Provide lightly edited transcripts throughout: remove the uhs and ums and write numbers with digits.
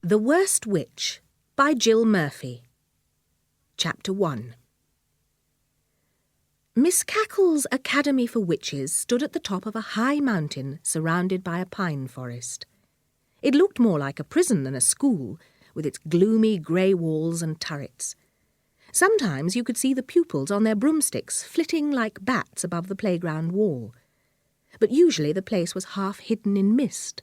The Worst Witch by Jill Murphy. Chapter 1. Miss Cackle's Academy for Witches stood at the top of a high mountain surrounded by a pine forest. It looked more like a prison than a school, with its gloomy grey walls and turrets. Sometimes you could see the pupils on their broomsticks flitting like bats above the playground wall. But usually the place was half hidden in mist,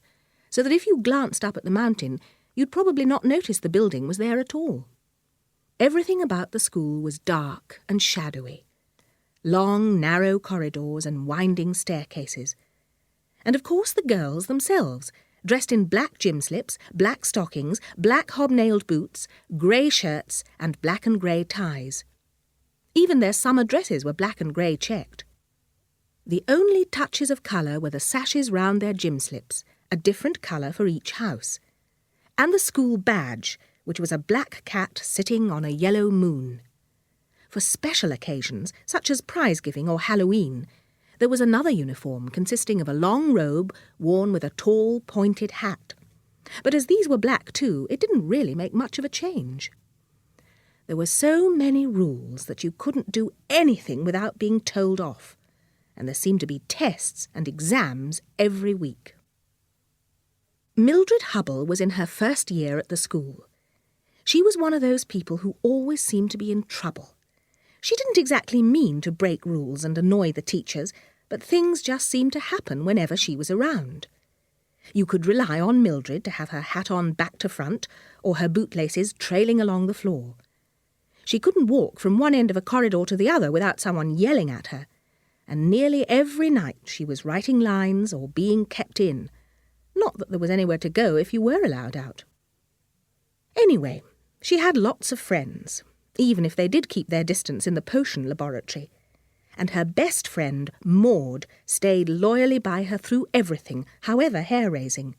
so that if you glanced up at the mountain, you'd probably not notice the building was there at all. Everything about the school was dark and shadowy. Long, narrow corridors and winding staircases. And of course the girls themselves, dressed in black gym slips, black stockings, black hobnailed boots, grey shirts and black and grey ties. Even their summer dresses were black and grey checked. The only touches of colour were the sashes round their gym slips, a different colour for each house, and the school badge, which was a black cat sitting on a yellow moon. For special occasions, such as prize-giving or Halloween, there was another uniform consisting of a long robe worn with a tall, pointed hat. But as these were black too, it didn't really make much of a change. There were so many rules that you couldn't do anything without being told off, and there seemed to be tests and exams every week. Mildred Hubble was in her first year at the school. She was one of those people who always seemed to be in trouble. She didn't exactly mean to break rules and annoy the teachers, but things just seemed to happen whenever she was around. You could rely on Mildred to have her hat on back to front, or her bootlaces trailing along the floor. She couldn't walk from one end of a corridor to the other without someone yelling at her, and nearly every night she was writing lines or being kept in. Not that there was anywhere to go if you were allowed out. Anyway, she had lots of friends, even if they did keep their distance in the potion laboratory. And her best friend, Maud, stayed loyally by her through everything, however hair-raising.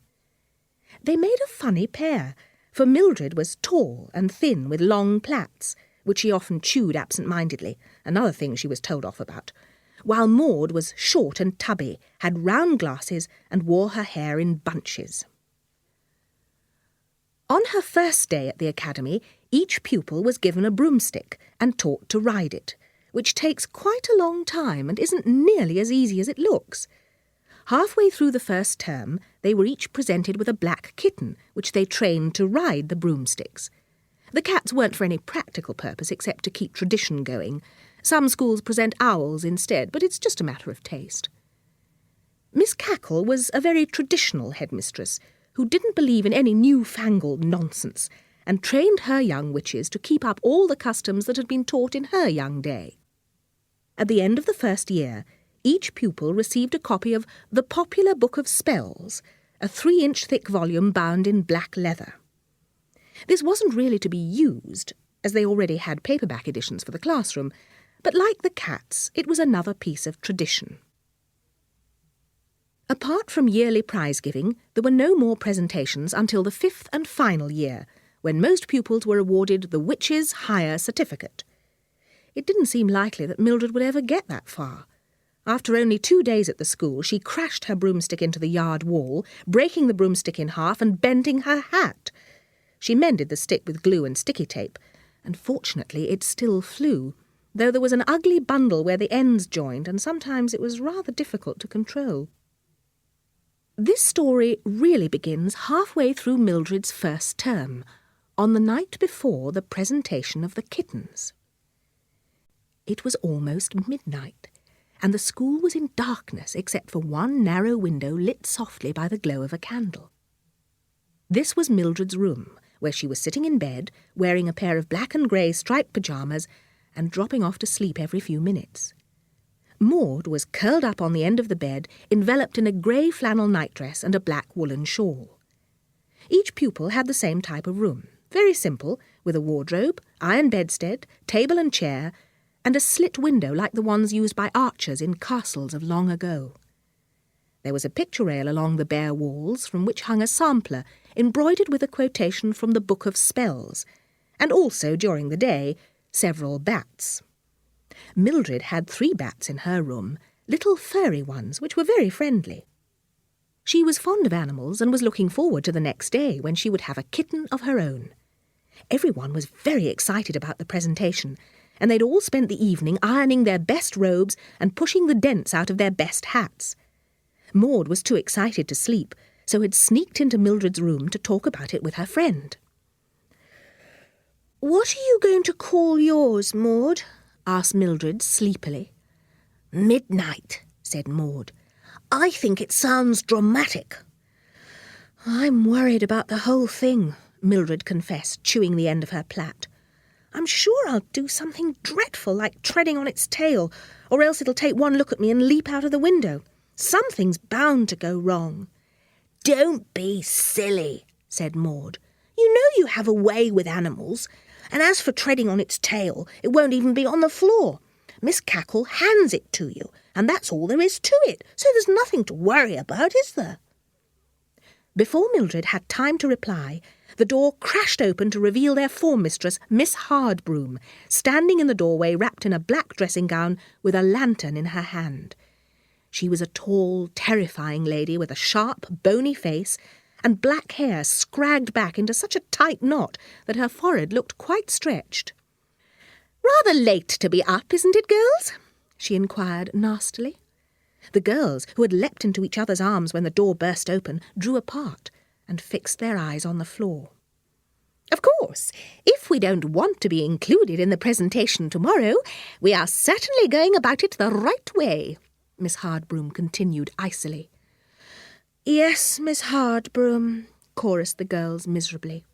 They made a funny pair, for Mildred was tall and thin with long plaits, which she often chewed absent-mindedly, another thing she was told off about, while Maud was short and tubby, had round glasses and wore her hair in bunches. On her first day at the academy, each pupil was given a broomstick and taught to ride it, which takes quite a long time and isn't nearly as easy as it looks. Halfway through the first term, they were each presented with a black kitten, which they trained to ride the broomsticks. The cats weren't for any practical purpose except to keep tradition going. Some schools present owls instead, but it's just a matter of taste. Miss Cackle was a very traditional headmistress who didn't believe in any newfangled nonsense and trained her young witches to keep up all the customs that had been taught in her young day. At the end of the first year, each pupil received a copy of The Popular Book of Spells, a 3-inch thick volume bound in black leather. This wasn't really to be used, as they already had paperback editions for the classroom, but like the cats, it was another piece of tradition. Apart from yearly prize-giving, there were no more presentations until the 5th and final year, when most pupils were awarded the Witch's Hire Certificate. It didn't seem likely that Mildred would ever get that far. After only 2 days at the school, she crashed her broomstick into the yard wall, breaking the broomstick in half and bending her hat. She mended the stick with glue and sticky tape, and fortunately it still flew, though there was an ugly bundle where the ends joined, and sometimes it was rather difficult to control. This story really begins halfway through Mildred's first term, on the night before the presentation of the kittens. It was almost midnight, and the school was in darkness except for one narrow window lit softly by the glow of a candle. This was Mildred's room, where she was sitting in bed, wearing a pair of black and grey striped pyjamas and dropping off to sleep every few minutes. Maud was curled up on the end of the bed, enveloped in a grey flannel nightdress and a black woolen shawl. Each pupil had the same type of room, very simple, with a wardrobe, iron bedstead, table and chair, and a slit window like the ones used by archers in castles of long ago. There was a picture rail along the bare walls from which hung a sampler embroidered with a quotation from the Book of Spells, and also, during the day, several bats. Mildred had 3 bats in her room, little furry ones which were very friendly. She was fond of animals and was looking forward to the next day when she would have a kitten of her own. Everyone was very excited about the presentation, and they'd all spent the evening ironing their best robes and pushing the dents out of their best hats. Maud was too excited to sleep, so had sneaked into Mildred's room to talk about it with her friend. "What are you going to call yours, Maud?" asked Mildred sleepily. "Midnight," said Maud. "I think it sounds dramatic." "I'm worried about the whole thing," Mildred confessed, chewing the end of her plait. "I'm sure I'll do something dreadful like treading on its tail, or else it'll take one look at me and leap out of the window. Something's bound to go wrong." "Don't be silly," said Maud. "You know you have a way with animals, and as for treading on its tail, it won't even be on the floor. Miss Cackle hands it to you, and that's all there is to it, so there's nothing to worry about, is there?" Before Mildred had time to reply, the door crashed open to reveal their form mistress, Miss Hardbroom, standing in the doorway wrapped in a black dressing gown with a lantern in her hand. She was a tall, terrifying lady with a sharp, bony face and black hair scragged back into such a tight knot that her forehead looked quite stretched. "Rather late to be up, isn't it, girls?" she inquired nastily. The girls, who had leapt into each other's arms when the door burst open, drew apart and fixed their eyes on the floor. "Of course, if we don't want to be included in the presentation tomorrow, we are certainly going about it the right way," Miss Hardbroom continued icily. "Yes, Miss Hardbroom," chorused the girls miserably.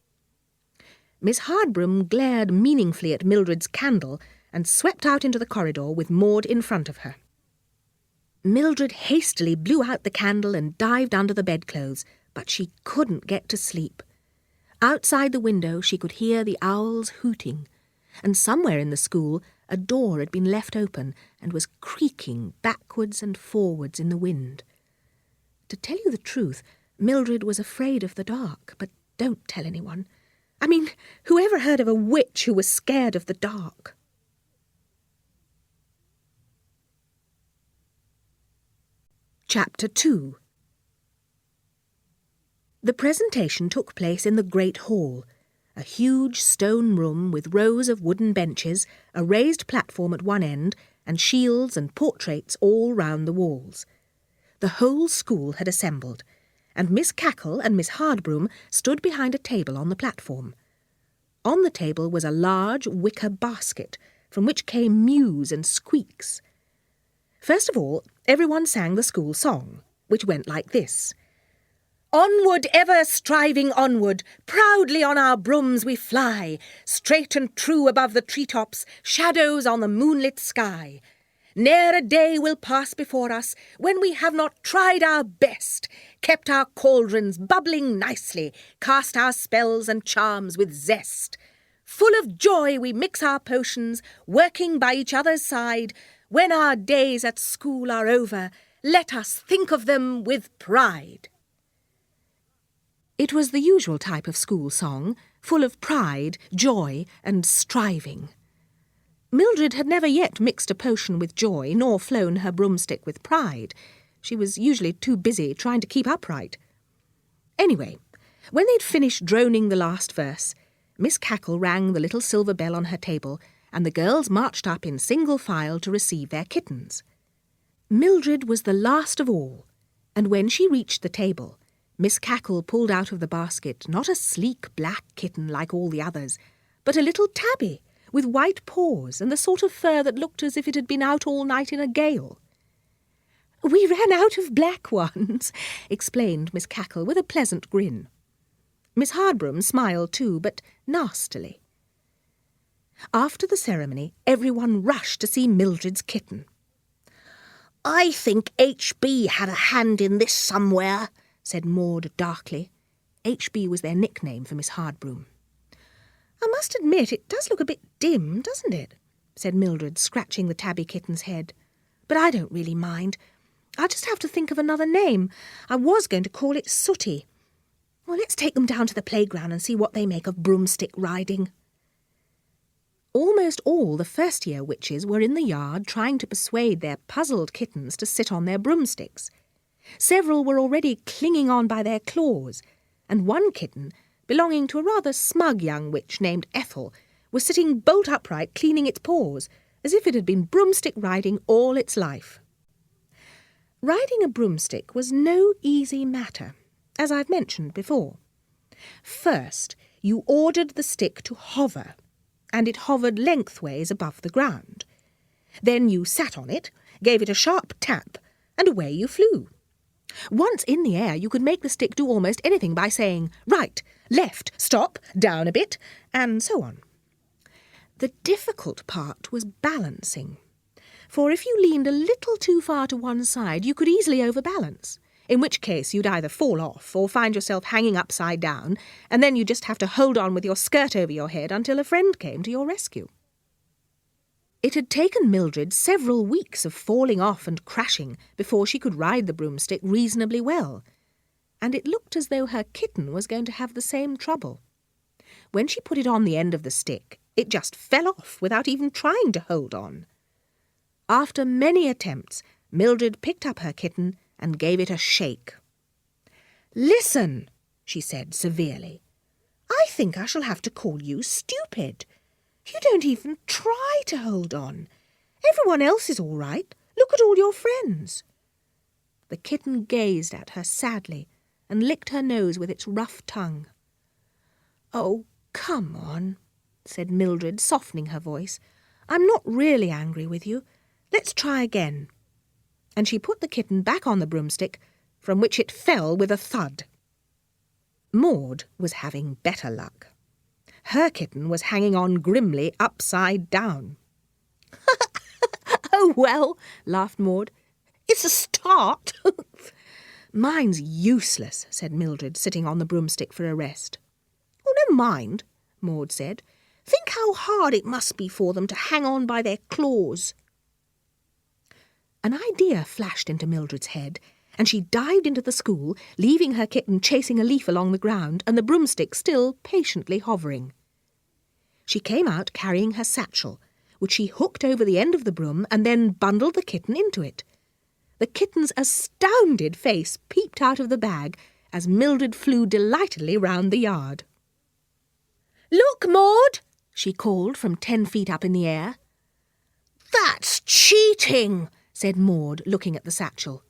Miss Hardbroom glared meaningfully at Mildred's candle and swept out into the corridor with Maud in front of her. Mildred hastily blew out the candle and dived under the bedclothes, but she couldn't get to sleep. Outside the window she could hear the owls hooting, and somewhere in the school a door had been left open and was creaking backwards and forwards in the wind. To tell you the truth, Mildred was afraid of the dark, but don't tell anyone. I mean, who ever heard of a witch who was scared of the dark? Chapter 2. The presentation took place in the Great Hall, a huge stone room with rows of wooden benches, a raised platform at one end, and shields and portraits all round the walls. The whole school had assembled, and Miss Cackle and Miss Hardbroom stood behind a table on the platform. On the table was a large wicker basket, from which came mews and squeaks. First of all, everyone sang the school song, which went like this. "Onward, ever striving onward, proudly on our brooms we fly, straight and true above the treetops, shadows on the moonlit sky. Ne'er a day will pass before us when we have not tried our best, kept our cauldrons bubbling nicely, cast our spells and charms with zest. Full of joy we mix our potions, working by each other's side. When our days at school are over, let us think of them with pride." It was the usual type of school song, full of pride, joy, and striving. Mildred had never yet mixed a potion with joy, nor flown her broomstick with pride. She was usually too busy trying to keep upright. Anyway, when they'd finished droning the last verse, Miss Cackle rang the little silver bell on her table, and the girls marched up in single file to receive their kittens. Mildred was the last of all, and when she reached the table, Miss Cackle pulled out of the basket not a sleek black kitten like all the others, but a little tabby with white paws and the sort of fur that looked as if it had been out all night in a gale. "We ran out of black ones," explained Miss Cackle with a pleasant grin. Miss Hardbroom smiled too, but nastily. After the ceremony, everyone rushed to see Mildred's kitten. "I think H.B. had a hand in this somewhere," said Maud darkly. H.B. was their nickname for Miss Hardbroom. "I must admit it does look a bit dim, doesn't it?" said Mildred, scratching the tabby kitten's head. "But I don't really mind. I'll just have to think of another name. I was going to call it Sooty. Well, let's take them down to the playground and see what they make of broomstick riding." Almost all the first-year witches were in the yard trying to persuade their puzzled kittens to sit on their broomsticks. Several were already clinging on by their claws, and one kitten, belonging to a rather smug young witch named Ethel, was sitting bolt upright cleaning its paws, as if it had been broomstick riding all its life. Riding a broomstick was no easy matter, as I've mentioned before. First, you ordered the stick to hover, and it hovered lengthways above the ground. Then you sat on it, gave it a sharp tap, and away you flew. Once in the air, you could make the stick do almost anything by saying, right, left, stop, down a bit, and so on. The difficult part was balancing, for if you leaned a little too far to one side, you could easily overbalance, in which case you'd either fall off or find yourself hanging upside down, and then you'd just have to hold on with your skirt over your head until a friend came to your rescue. It had taken Mildred several weeks of falling off and crashing before she could ride the broomstick reasonably well, and it looked as though her kitten was going to have the same trouble. When she put it on the end of the stick, it just fell off without even trying to hold on. After many attempts, Mildred picked up her kitten and gave it a shake. "Listen," she said severely. "I think I shall have to call you stupid. You don't even try to hold on. Everyone else is all right. Look at all your friends." The kitten gazed at her sadly and licked her nose with its rough tongue. "Oh, come on," said Mildred, softening her voice. "I'm not really angry with you. Let's try again." And she put the kitten back on the broomstick, from which it fell with a thud. Maud was having better luck. Her kitten was hanging on grimly upside down. "Oh, well," laughed Maud. "It's a start." "Mine's useless," said Mildred, sitting on the broomstick for a rest. "Oh, never mind," Maud said. "Think how hard it must be for them to hang on by their claws." An idea flashed into Mildred's head, and she dived into the school, leaving her kitten chasing a leaf along the ground and the broomstick still patiently hovering. She came out carrying her satchel, which she hooked over the end of the broom and then bundled the kitten into it. The kitten's astounded face peeped out of the bag as Mildred flew delightedly round the yard. "Look, Maud!" she called from 10 feet up in the air. "That's cheating!" said Maud, looking at the satchel.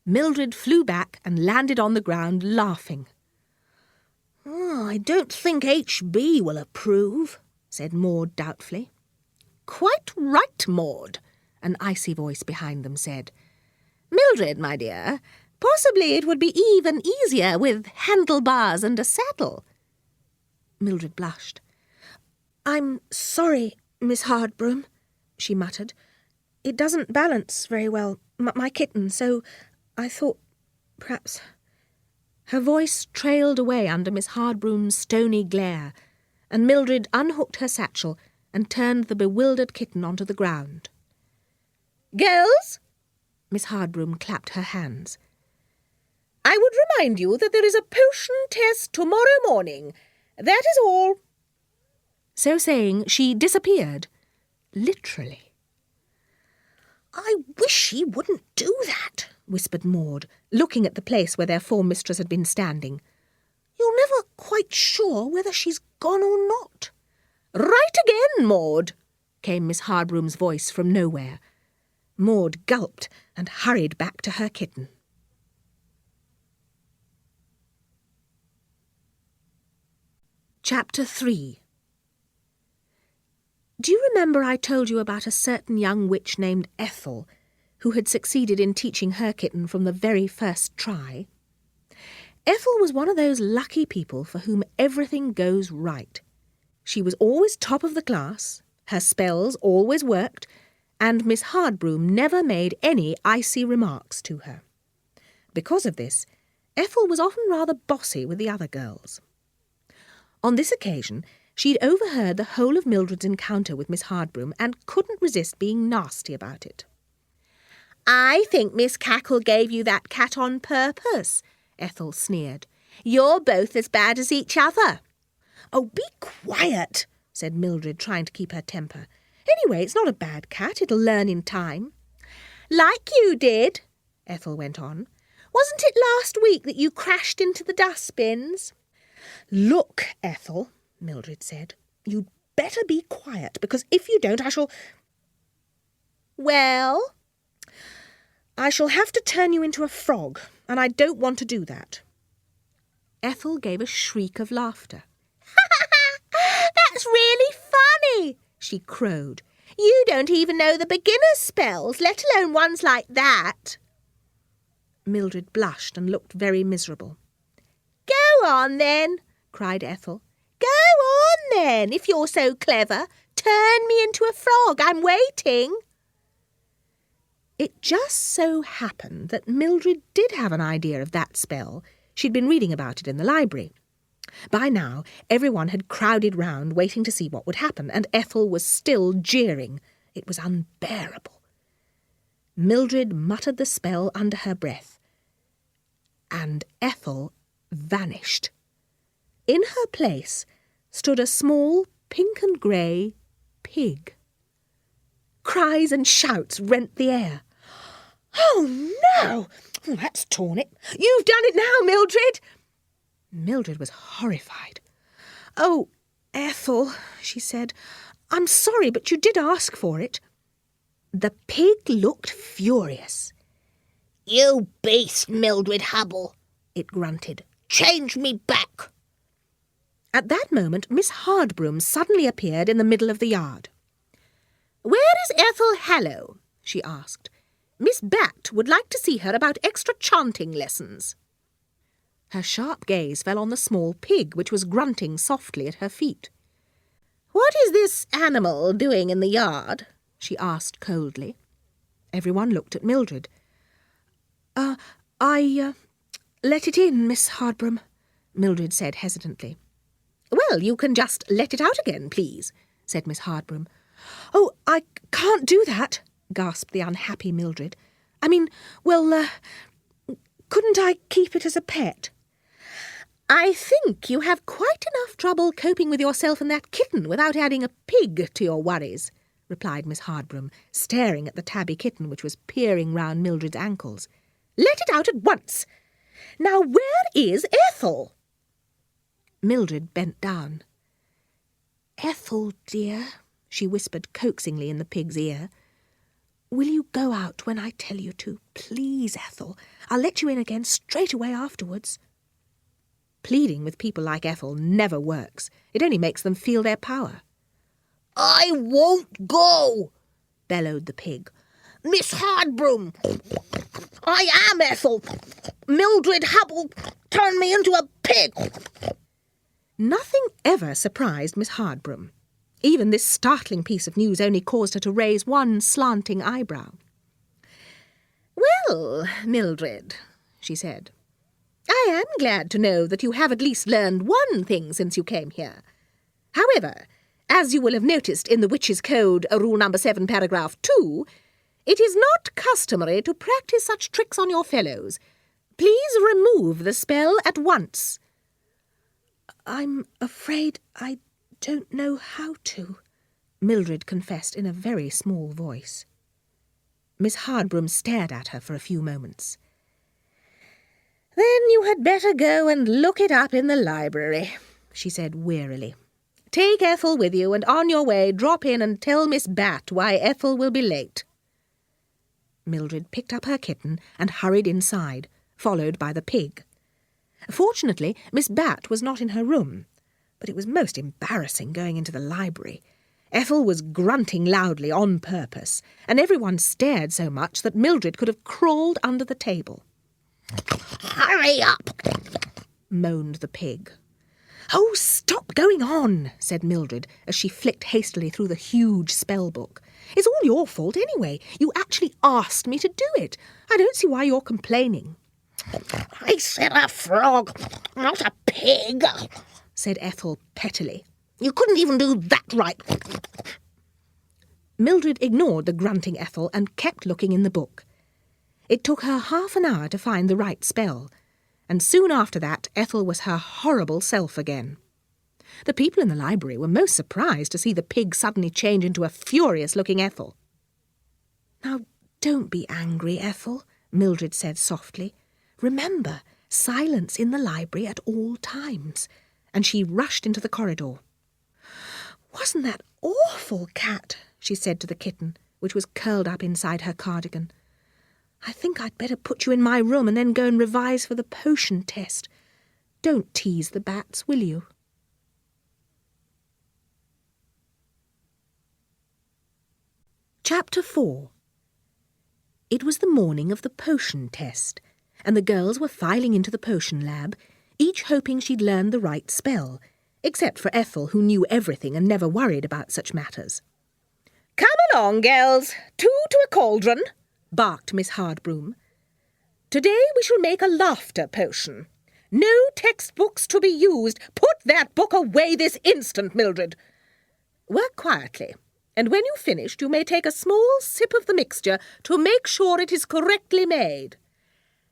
Mildred flew back and landed on the ground, laughing. "I don't think H.B. will approve," said Maud doubtfully. "Quite right, Maud," an icy voice behind them said. "Mildred, my dear, possibly it would be even easier with handlebars and a saddle." Mildred blushed. "I'm sorry, Miss Hardbroom," she muttered. "It doesn't balance very well, my kitten, so I thought perhaps—" Her voice trailed away under Miss Hardbroom's stony glare, and Mildred unhooked her satchel and turned the bewildered kitten onto the ground. "Girls," Miss Hardbroom clapped her hands, "I would remind you that there is a potion test tomorrow morning. That is all." So saying, she disappeared, literally. "I wish she wouldn't do that," whispered Maud, looking at the place where their form mistress had been standing. "You're never quite sure whether she's gone or not." "Right again, Maud," came Miss Hardbroom's voice from nowhere. Maud gulped and hurried back to her kitten. Chapter 3. Do you remember I told you about a certain young witch named Ethel, who had succeeded in teaching her kitten from the very first try? Ethel was one of those lucky people for whom everything goes right. She was always top of the class, her spells always worked, and Miss Hardbroom never made any icy remarks to her. Because of this, Ethel was often rather bossy with the other girls. On this occasion, she'd overheard the whole of Mildred's encounter with Miss Hardbroom and couldn't resist being nasty about it. "I think Miss Cackle gave you that cat on purpose," Ethel sneered. "You're both as bad as each other." "Oh, be quiet," said Mildred, trying to keep her temper. "Anyway, it's not a bad cat. It'll learn in time." "Like you did," Ethel went on. Wasn't it last week that you crashed into the dustbins? Look, Ethel, Mildred said, you'd better be quiet, because if you don't I shall... Well? I shall have to turn you into a frog, and I don't want to do that. Ethel gave a shriek of laughter. That's really funny, she crowed. You don't even know the beginner's spells, let alone ones like that. Mildred blushed and looked very miserable. Go on, then, cried Ethel. Go on, then, if you're so clever. Turn me into a frog. I'm waiting. It just so happened that Mildred did have an idea of that spell. She'd been reading about it in the library. By now, everyone had crowded round waiting to see what would happen, and Ethel was still jeering. It was unbearable. Mildred muttered the spell under her breath, and Ethel vanished. In her place stood a small pink and grey pig. Cries and shouts rent the air. Oh, no! That's torn it. You've done it now, Mildred! Mildred was horrified. Oh, Ethel, she said, I'm sorry, but you did ask for it. The pig looked furious. You beast, Mildred Hubble, it grunted. Change me back. At that moment, Miss Hardbroom suddenly appeared in the middle of the yard. Where is Ethel Hallow? She asked. Miss Bat would like to see her about extra chanting lessons. Her sharp gaze fell on the small pig, which was grunting softly at her feet. What is this animal doing in the yard? She asked coldly. Everyone looked at Mildred. I let it in, Miss Hardbroom, Mildred said hesitantly. Well, you can just let it out again, please, said Miss Hardbroom. Oh, I can't do that, gasped the unhappy Mildred. I mean, well, couldn't I keep it as a pet? I think you have quite enough trouble coping with yourself and that kitten without adding a pig to your worries, replied Miss Hardbroom, staring at the tabby kitten which was peering round Mildred's ankles. Let it out at once. Now, where is Ethel? Mildred bent down. Ethel, dear, she whispered coaxingly in the pig's ear. Will you go out when I tell you to? Please, Ethel. I'll let you in again straight away afterwards. Pleading with people like Ethel never works. It only makes them feel their power. I won't go, bellowed the pig. Miss Hardbroom, I am Ethel. Mildred Hubble turned me into a pig. Nothing ever surprised Miss Hardbroom. Even this startling piece of news only caused her to raise one slanting eyebrow. Well, Mildred, she said, I am glad to know that you have at least learned one thing since you came here. However, as you will have noticed in the Witches' Code, Rule number 7, paragraph 2, it is not customary to practice such tricks on your fellows. Please remove the spell at once. I'm afraid I don't know how to, Mildred confessed in a very small voice. Miss Hardbroom stared at her for a few moments. Then you had better go and look it up in the library, she said wearily. Take Ethel with you, and on your way drop in and tell Miss Bat why Ethel will be late. Mildred picked up her kitten and hurried inside, followed by the pig. Fortunately, Miss Bat was not in her room, but it was most embarrassing going into the library. Ethel was grunting loudly on purpose, and everyone stared so much that Mildred could have crawled under the table. Hurry up, moaned the pig. Oh, stop going on, said Mildred, as she flicked hastily through the huge spell book. It's all your fault anyway. You actually asked me to do it. I don't see why you're complaining. I said a frog, not a pig, said Ethel pettily. You couldn't even do that right. Mildred ignored the grunting Ethel and kept looking in the book. It took her half an hour to find the right spell, and soon after that Ethel was her horrible self again. The people in the library were most surprised to see the pig suddenly change into a furious-looking Ethel. Now, don't be angry, Ethel, Mildred said softly. Remember, silence in the library at all times. And she rushed into the corridor. "Wasn't that awful, Cat?" she said to the kitten, which was curled up inside her cardigan. "I think I'd better put you in my room and then go and revise for the potion test. Don't tease the bats, will you?" Chapter 4. It was the morning of the potion test, and the girls were filing into the potion lab, each hoping she'd learned the right spell, except for Ethel, who knew everything and never worried about such matters. "Come along, girls, two to a cauldron," barked Miss Hardbroom. "Today we shall make a laughter potion. No textbooks to be used. Put that book away this instant, Mildred. Work quietly, and when you've finished you may take a small sip of the mixture to make sure it is correctly made.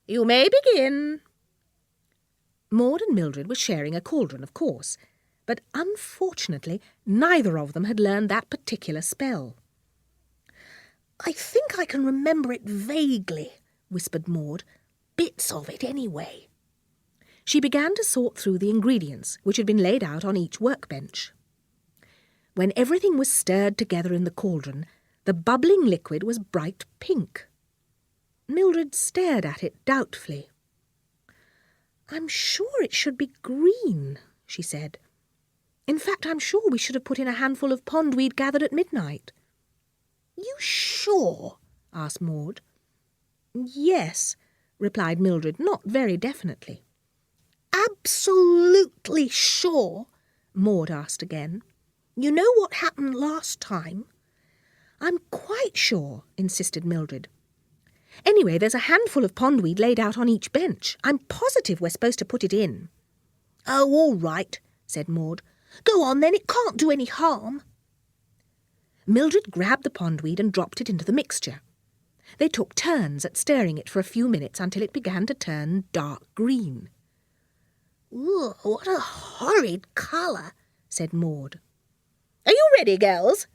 You may begin." Maud and Mildred were sharing a cauldron, of course, but unfortunately neither of them had learned that particular spell. "I think I can remember it vaguely," whispered Maud. "Bits of it, anyway." She began to sort through the ingredients, which had been laid out on each workbench. When everything was stirred together in the cauldron, the bubbling liquid was bright pink. Mildred stared at it doubtfully. "I'm sure it should be green," she said. "In fact, I'm sure we should have put in a handful of pondweed gathered at midnight." "You sure?" asked Maud. "Yes," replied Mildred, not very definitely. "Absolutely sure?" Maud asked again. "You know what happened last time?" "I'm quite sure," insisted Mildred. "Anyway, there's a handful of pondweed laid out on each bench. I'm positive we're supposed to put it in." "Oh, all right," said Maud. "Go on then, it can't do any harm." Mildred grabbed the pondweed and dropped it into the mixture. They took turns at stirring it for a few minutes until it began to turn dark green. "Ugh, what a horrid colour," said Maud. "Are you ready, girls?"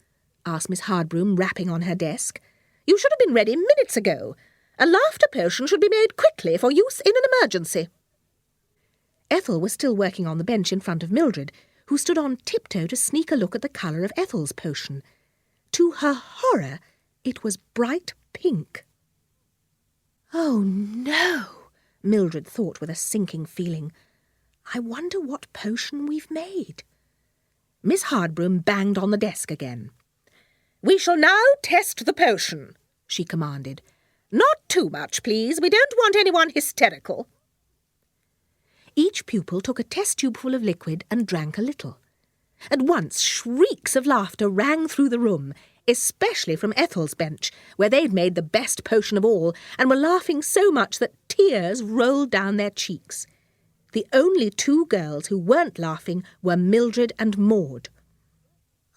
asked Miss Hardbroom, rapping on her desk. "You should have been ready minutes ago. A laughter potion should be made quickly for use in an emergency." Ethel was still working on the bench in front of Mildred, who stood on tiptoe to sneak a look at the colour of Ethel's potion. To her horror, it was bright pink. "Oh, no," Mildred thought with a sinking feeling. "I wonder what potion we've made." Miss Hardbroom banged on the desk again. "We shall now test the potion," she commanded. "Not too much, please. We don't want anyone hysterical." Each pupil took a test tube full of liquid and drank a little. At once shrieks of laughter rang through the room, especially from Ethel's bench, where they'd made the best potion of all and were laughing so much that tears rolled down their cheeks. The only two girls who weren't laughing were Mildred and Maud.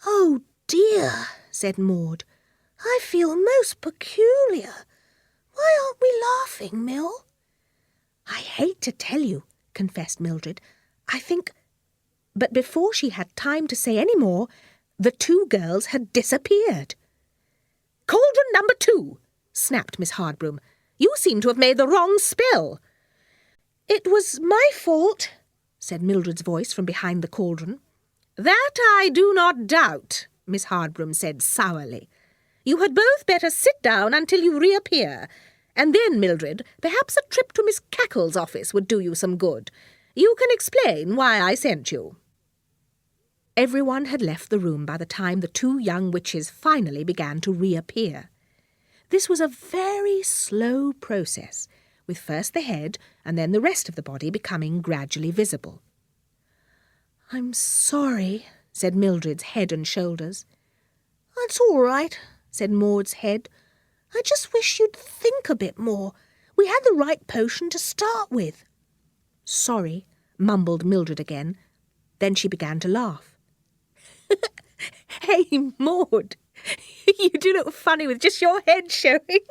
"Oh dear," said Maud. "I feel most peculiar. Why aren't we laughing, Mill?" "I hate to tell you," confessed Mildred. "I think—" But before she had time to say any more, the two girls had disappeared. "Cauldron number 2, snapped Miss Hardbroom. "You seem to have made the wrong spell." "It was my fault," said Mildred's voice from behind the cauldron. "That I do not doubt," Miss Hardbroom said sourly. "You had both better sit down until you reappear. And then, Mildred, perhaps a trip to Miss Cackle's office would do you some good. You can explain why I sent you." Everyone had left the room by the time the two young witches finally began to reappear. This was a very slow process, with first the head and then the rest of the body becoming gradually visible. "I'm sorry," said Mildred's head and shoulders. "That's all right," said Maud's head. "I just wish you'd think a bit more. We had the right potion to start with." "Sorry," mumbled Mildred again. Then she began to laugh. "Hey, Maud, you do look funny with just your head showing."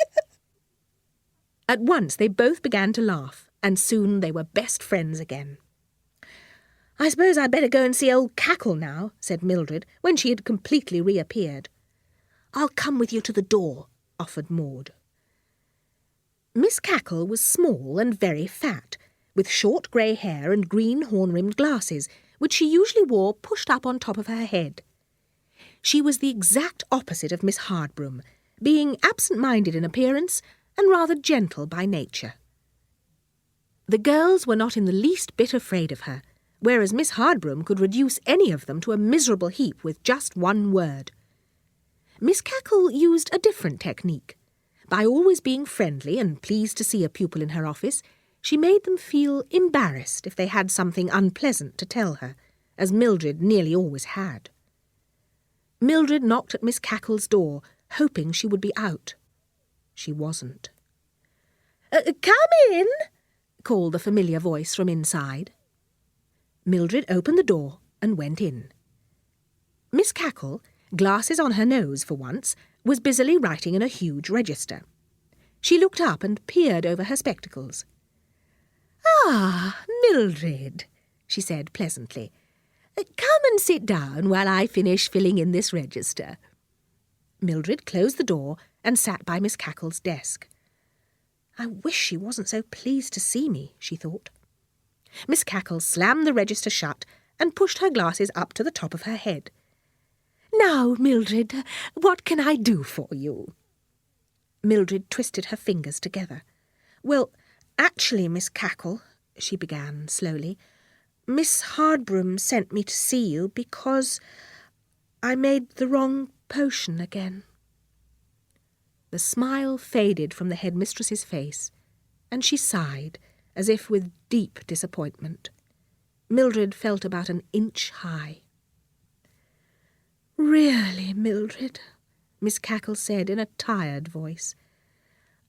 At once they both began to laugh, and soon they were best friends again. "I suppose I'd better go and see old Cackle now," said Mildred, when she had completely reappeared. "I'll come with you to the door," offered Maud. Miss Cackle was small and very fat, with short grey hair and green horn-rimmed glasses, which she usually wore pushed up on top of her head. She was the exact opposite of Miss Hardbroom, being absent-minded in appearance and rather gentle by nature. The girls were not in the least bit afraid of her, whereas Miss Hardbroom could reduce any of them to a miserable heap with just one word. Miss Cackle used a different technique. By always being friendly and pleased to see a pupil in her office, she made them feel embarrassed if they had something unpleasant to tell her, as Mildred nearly always had. Mildred knocked at Miss Cackle's door, hoping she would be out. She wasn't. "Come in," called the familiar voice from inside. Mildred opened the door and went in. Miss Cackle, glasses on her nose for once, was busily writing in a huge register. She looked up and peered over her spectacles. "Ah, Mildred," she said pleasantly. "Come and sit down while I finish filling in this register." Mildred closed the door and sat by Miss Cackle's desk. "I wish she wasn't so pleased to see me," she thought. Miss Cackle slammed the register shut and pushed her glasses up to the top of her head. "Now, Mildred, what can I do for you?" Mildred twisted her fingers together. "Well, actually, Miss Cackle," she began slowly, "Miss Hardbroom sent me to see you because I made the wrong potion again." The smile faded from the headmistress's face, and she sighed, as if with deep disappointment. Mildred felt about an inch high. "Really, Mildred," Miss Cackle said in a tired voice,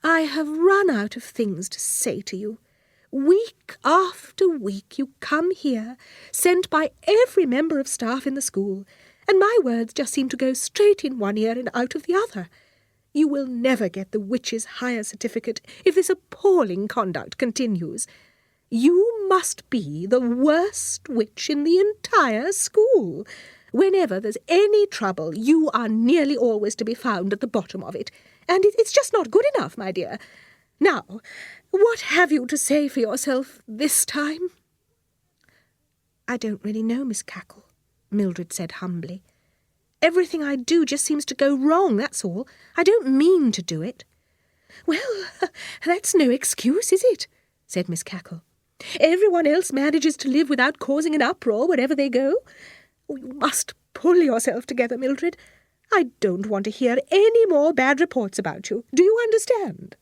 "I have run out of things to say to you. Week after week you come here, sent by every member of staff in the school, and my words just seem to go straight in one ear and out of the other. You will never get the witch's higher certificate if this appalling conduct continues. You must be the worst witch in the entire school. Whenever there's any trouble, you are nearly always to be found at the bottom of it, and it's just not good enough, my dear. Now, what have you to say for yourself this time?" "I don't really know, Miss Cackle," Mildred said humbly. "Everything I do just seems to go wrong, that's all. I don't mean to do it." "Well, that's no excuse, is it?" said Miss Cackle. "Everyone else manages to live without causing an uproar wherever they go. You must pull yourself together, Mildred. I don't want to hear any more bad reports about you. Do you understand?"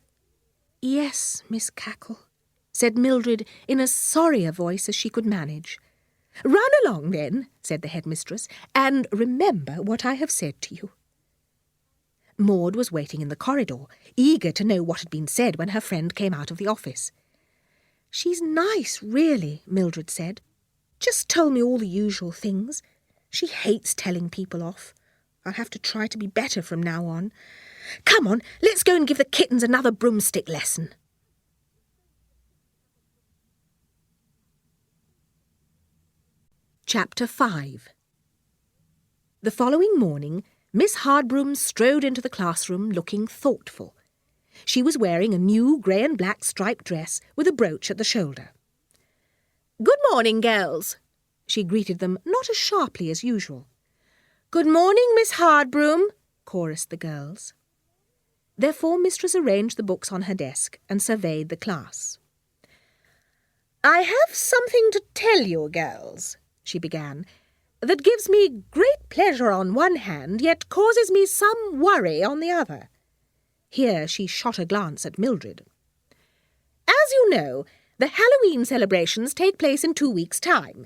"Yes, Miss Cackle," said Mildred in as sorry a voice as she could manage. "Run along, then," said the headmistress, "and remember what I have said to you." Maud was waiting in the corridor, eager to know what had been said when her friend came out of the office. "She's nice, really," Mildred said. "Just told me all the usual things. She hates telling people off. I'll have to try to be better from now on. Come on, let's go and give the kittens another broomstick lesson." Chapter 5. The following morning, Miss Hardbroom strode into the classroom looking thoughtful. She was wearing a new grey and black striped dress with a brooch at the shoulder. "Good morning, girls," she greeted them not as sharply as usual. "Good morning, Miss Hardbroom," chorused the girls. Their form mistress arranged the books on her desk and surveyed the class. "I have something to tell you, girls," she began, "that gives me great pleasure on one hand, yet causes me some worry on the other." Here she shot a glance at Mildred. "As you know, the Halloween celebrations take place in 2 weeks' time,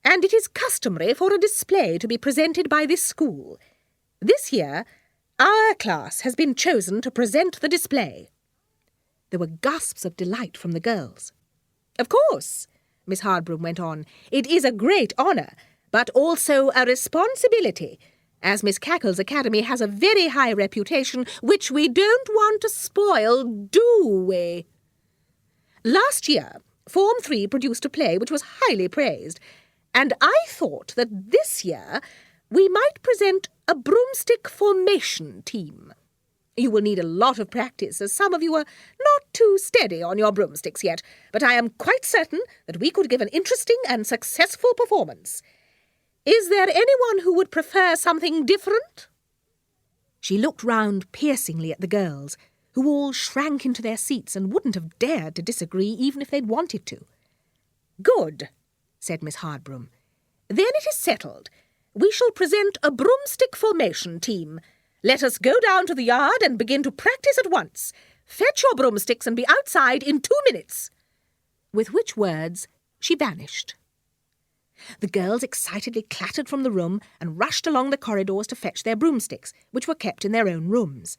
and it is customary for a display to be presented by this school. This year, our class has been chosen to present the display." There were gasps of delight from the girls. "Of course," Miss Hardbroom went on, "it is a great honour, but also a responsibility, as Miss Cackle's academy has a very high reputation, which we don't want to spoil, do we? Last year, Form 3 produced a play which was highly praised, and I thought that this year we might present a broomstick formation team. You will need a lot of practice, as some of you are not too steady on your broomsticks yet, but I am quite certain that we could give an interesting and successful performance. Is there anyone who would prefer something different?" She looked round piercingly at the girls, who all shrank into their seats and wouldn't have dared to disagree even if they'd wanted to. "Good," said Miss Hardbroom. "Then it is settled. We shall present a broomstick formation team. Let us go down to the yard and begin to practice at once. Fetch your broomsticks and be outside in 2 minutes." With which words she vanished. The girls excitedly clattered from the room and rushed along the corridors to fetch their broomsticks, which were kept in their own rooms.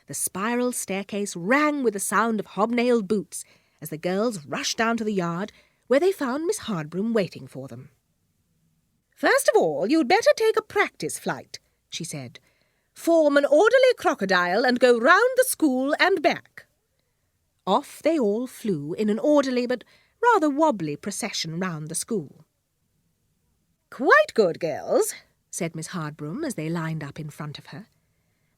The spiral staircase rang with the sound of hobnailed boots as the girls rushed down to the yard, where they found Miss Hardbroom waiting for them. "First of all, you'd better take a practice flight," she said. "Form an orderly crocodile and go round the school and back." Off they all flew in an orderly but rather wobbly procession round the school. "Quite good, girls," said Miss Hardbroom as they lined up in front of her.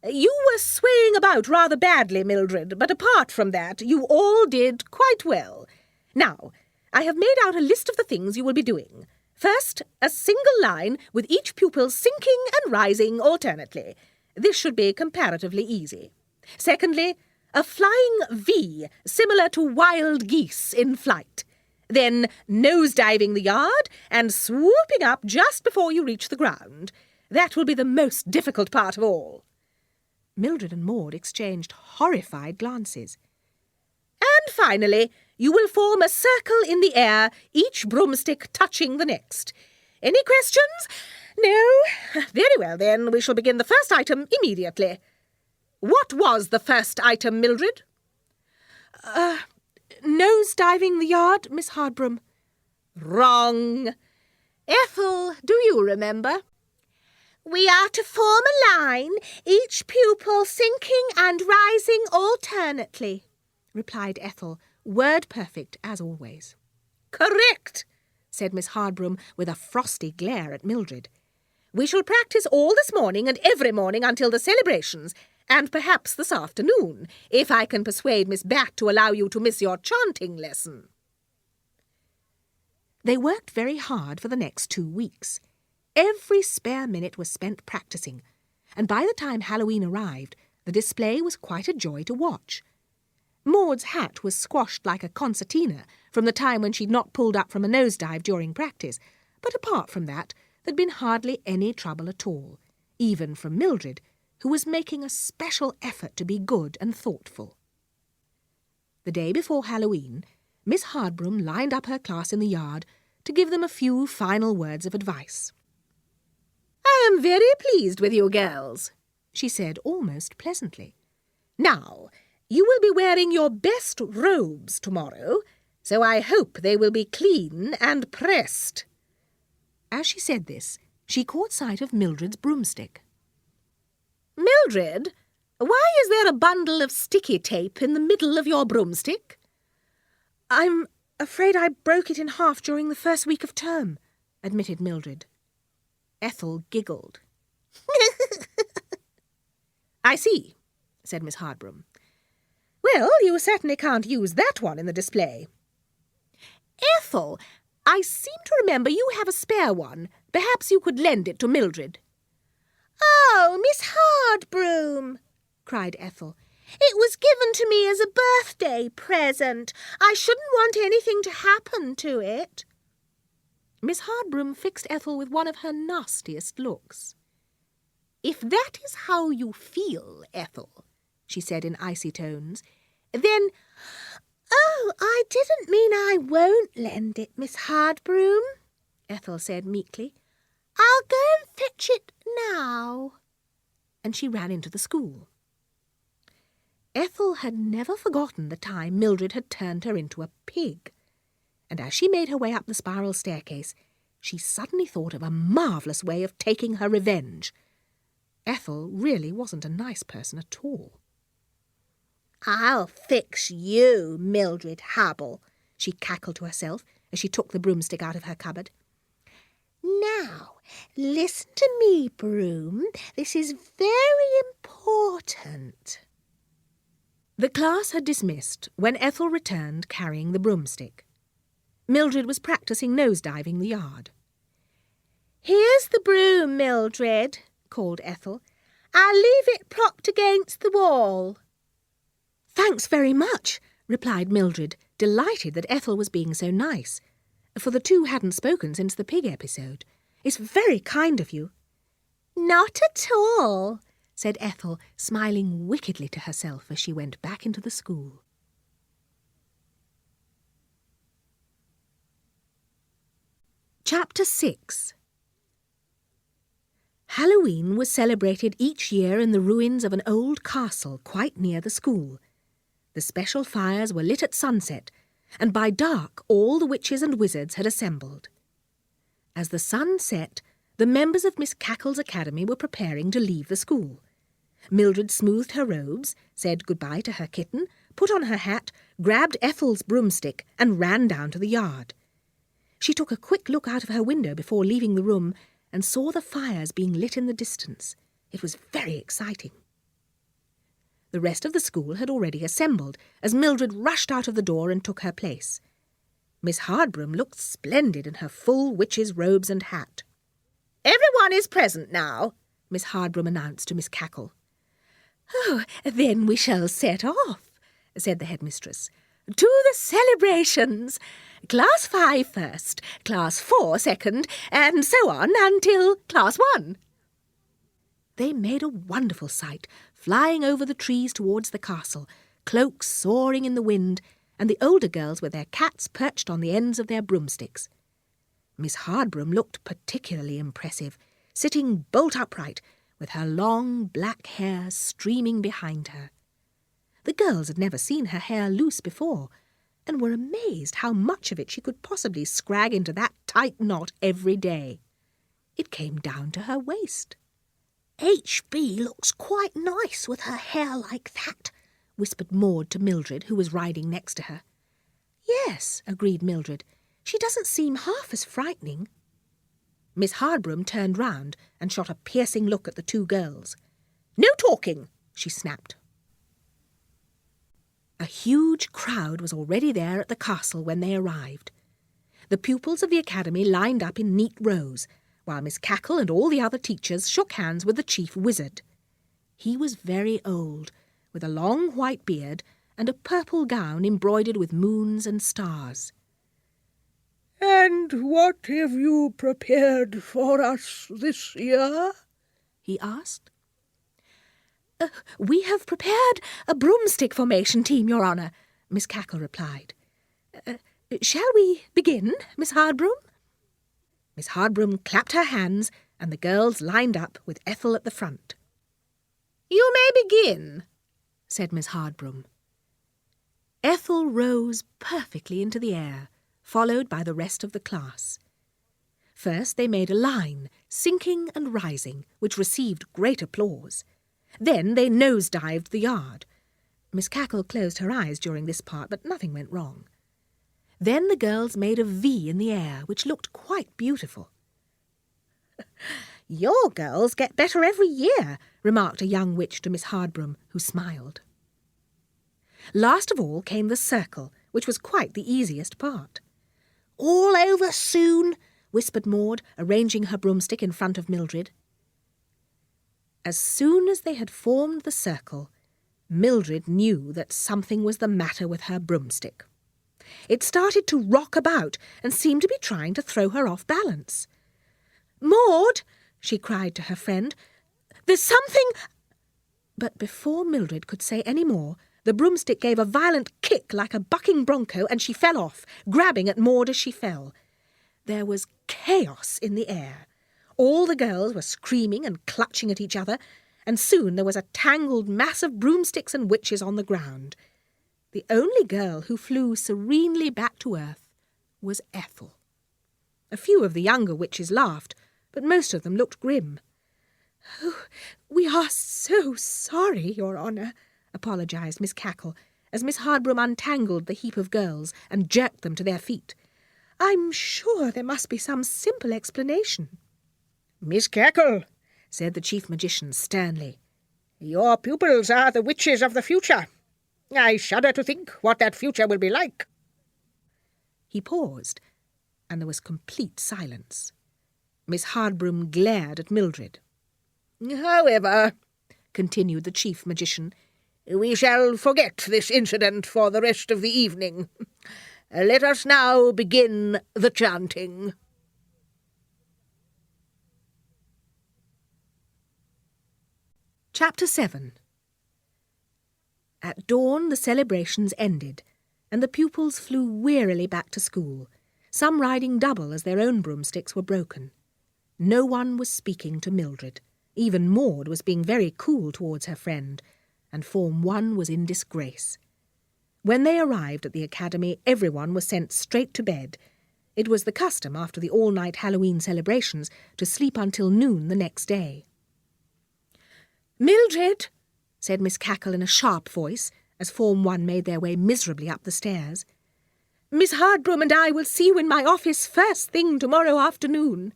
"You were swaying about rather badly, Mildred, but apart from that, you all did quite well. Now, I have made out a list of the things you will be doing. First, a single line with each pupil sinking and rising alternately. This should be comparatively easy. Secondly, a flying V, similar to wild geese in flight. Then nose-diving the yard and swooping up just before you reach the ground. That will be the most difficult part of all." Mildred and Maud exchanged horrified glances. "And finally, you will form a circle in the air, each broomstick touching the next. Any questions? No? Very well, then. We shall begin the first item immediately. What was the first item, Mildred?" Nose-diving the yard, Miss Hardbroom." "Wrong. Ethel, do you remember?" "We are to form a line, each pupil sinking and rising alternately," replied Ethel, word-perfect as always. "Correct," said Miss Hardbroom with a frosty glare at Mildred. "We shall practice all this morning and every morning until the celebrations, and perhaps this afternoon, if I can persuade Miss Bat to allow you to miss your chanting lesson." They worked very hard for the next 2 weeks. Every spare minute was spent practising, and by the time Halloween arrived, the display was quite a joy to watch. Maud's hat was squashed like a concertina from the time when she'd not pulled up from a nosedive during practice, but apart from that, there'd been hardly any trouble at all, even from Mildred, who was making a special effort to be good and thoughtful. The day before Halloween, Miss Hardbroom lined up her class in the yard to give them a few final words of advice. "I am very pleased with you girls," she said almost pleasantly. "Now, you will be wearing your best robes tomorrow, so I hope they will be clean and pressed." As she said this, she caught sight of Mildred's broomstick. "Mildred, why is there a bundle of sticky tape in the middle of your broomstick?" "I'm afraid I broke it in half during the first week of term," admitted Mildred. Ethel giggled. "I see," said Miss Hardbroom. "Well, you certainly can't use that one in the display." "Ethel, I seem to remember you have a spare one. Perhaps you could lend it to Mildred." "Oh, Miss Hardbroom," cried Ethel. "It was given to me as a birthday present. I shouldn't want anything to happen to it." Miss Hardbroom fixed Ethel with one of her nastiest looks. "If that is how you feel, Ethel," she said in icy tones, "then—" "Oh, I didn't mean I won't lend it, Miss Hardbroom," Ethel said meekly. "I'll go and fetch it now." And she ran into the school. Ethel had never forgotten the time Mildred had turned her into a pig, and as she made her way up the spiral staircase, she suddenly thought of a marvellous way of taking her revenge. Ethel really wasn't a nice person at all. "I'll fix you, Mildred Hubble," she cackled to herself as she took the broomstick out of her cupboard. "Now, listen to me, Broom. This is very important." The class had dismissed when Ethel returned carrying the broomstick. Mildred was practising nose-diving the yard. "Here's the broom, Mildred," called Ethel. "I'll leave it propped against the wall." "Thanks very much," replied Mildred, delighted that Ethel was being so nice, for the two hadn't spoken since the pig episode. "It's very kind of you." "Not at all," said Ethel, smiling wickedly to herself as she went back into the school. Chapter 6. Halloween was celebrated each year in the ruins of an old castle quite near the school. The special fires were lit at sunset, and by dark all the witches and wizards had assembled. As the sun set, the members of Miss Cackle's academy were preparing to leave the school. Mildred smoothed her robes, said goodbye to her kitten, put on her hat, grabbed Ethel's broomstick, and ran down to the yard. She took a quick look out of her window before leaving the room and saw the fires being lit in the distance. It was very exciting. The rest of the school had already assembled as Mildred rushed out of the door and took her place. Miss Hardbroom looked splendid in her full witch's robes and hat. "Everyone is present now," Miss Hardbroom announced to Miss Cackle. "Oh, then we shall set off," said the headmistress. "To the celebrations. Class 5 first, Class 4 second, and so on until Class 1. They made a wonderful sight, flying over the trees towards the castle, cloaks soaring in the wind, and the older girls with their cats perched on the ends of their broomsticks. Miss Hardbroom looked particularly impressive, sitting bolt upright, with her long black hair streaming behind her. The girls had never seen her hair loose before, and were amazed how much of it she could possibly scrag into that tight knot every day. It came down to her waist. "HB looks quite nice with her hair like that," whispered Maud to Mildred, who was riding next to her. "Yes," agreed Mildred. "She doesn't seem half as frightening." Miss Hardbroom turned round and shot a piercing look at the two girls. "No talking," she snapped. A huge crowd was already there at the castle when they arrived. The pupils of the academy lined up in neat rows, while Miss Cackle and all the other teachers shook hands with the chief wizard. He was very old, with a long white beard and a purple gown embroidered with moons and stars. "And what have you prepared for us this year?" he asked. "We have prepared a broomstick formation team, Your Honour," Miss Cackle replied. "Shall we begin, Miss Hardbroom?" Miss Hardbroom clapped her hands, and the girls lined up with Ethel at the front. "You may begin," said Miss Hardbroom. Ethel rose perfectly into the air, followed by the rest of the class. First they made a line, sinking and rising, which received great applause. Then they nose-dived the yard. Miss Cackle closed her eyes during this part, but nothing went wrong. Then the girls made a V in the air, which looked quite beautiful. "Your girls get better every year," remarked a young witch to Miss Hardbroom, who smiled. Last of all came the circle, which was quite the easiest part. "All over soon," whispered Maud, arranging her broomstick in front of Mildred. As soon as they had formed the circle, Mildred knew that something was the matter with her broomstick. It started to rock about and seemed to be trying to throw her off balance. "Maud," she cried to her friend, "there's something—" But before Mildred could say any more, the broomstick gave a violent kick like a bucking bronco, and she fell off, grabbing at Maud as she fell. There was chaos in the air. All the girls were screaming and clutching at each other, and soon there was a tangled mass of broomsticks and witches on the ground. The only girl who flew serenely back to earth was Ethel. A few of the younger witches laughed, but most of them looked grim. "Oh, we are so sorry, Your Honour," apologised Miss Cackle, as Miss Hardbroom untangled the heap of girls and jerked them to their feet. "I'm sure there must be some simple explanation." "Miss Cackle," said the chief magician sternly, "your pupils are the witches of the future. I shudder to think what that future will be like. He paused, and there was complete silence. Miss Hardbroom glared at Mildred. However, continued the chief magician, we shall forget this incident for the rest of the evening. Let us now begin the chanting. Chapter 7. At dawn the celebrations ended, and the pupils flew wearily back to school, some riding double as their own broomsticks were broken. No one was speaking to Mildred. Even Maud was being very cool towards her friend, and Form 1 was in disgrace. When they arrived at the academy, everyone was sent straight to bed. It was the custom after the all-night Halloween celebrations to sleep until noon the next day. "Mildred," said Miss Cackle in a sharp voice, as Form 1 made their way miserably up the stairs. "Miss Hardbroom and I will see you in my office first thing tomorrow afternoon."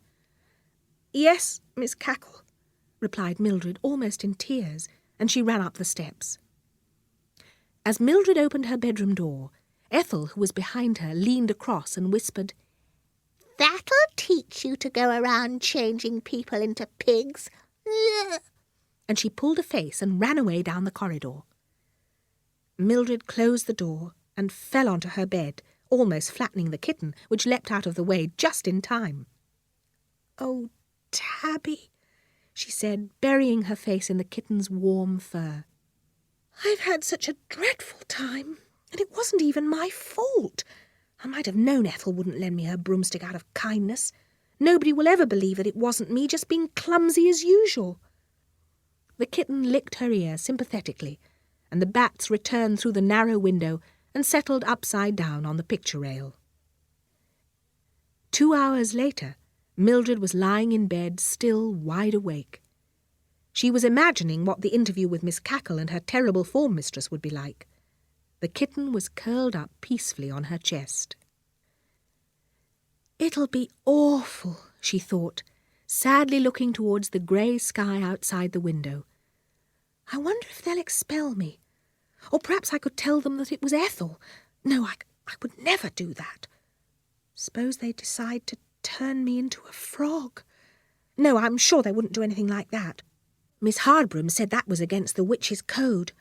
"Yes, Miss Cackle," replied Mildred, almost in tears, and she ran up the steps. As Mildred opened her bedroom door, Ethel, who was behind her, leaned across and whispered, "That'll teach you to go around changing people into pigs." and she pulled a face and ran away down the corridor. Mildred closed the door and fell onto her bed, almost flattening the kitten, which leapt out of the way just in time. "Oh, Tabby," she said, burying her face in the kitten's warm fur. "I've had such a dreadful time, and it wasn't even my fault. I might have known Ethel wouldn't lend me her broomstick out of kindness. Nobody will ever believe that it wasn't me just being clumsy as usual." The kitten licked her ear sympathetically, and the bats returned through the narrow window and settled upside down on the picture rail. 2 hours later, Mildred was lying in bed, still wide awake. She was imagining what the interview with Miss Cackle and her terrible form mistress would be like. The kitten was curled up peacefully on her chest. "It'll be awful," she thought, sadly looking towards the grey sky outside the window. "I wonder if they'll expel me. Or perhaps I could tell them that it was Ethel. No, I would never do that. Suppose they decide to turn me into a frog. No, I'm sure they wouldn't do anything like that. Miss Hardbroom said that was against the witch's code.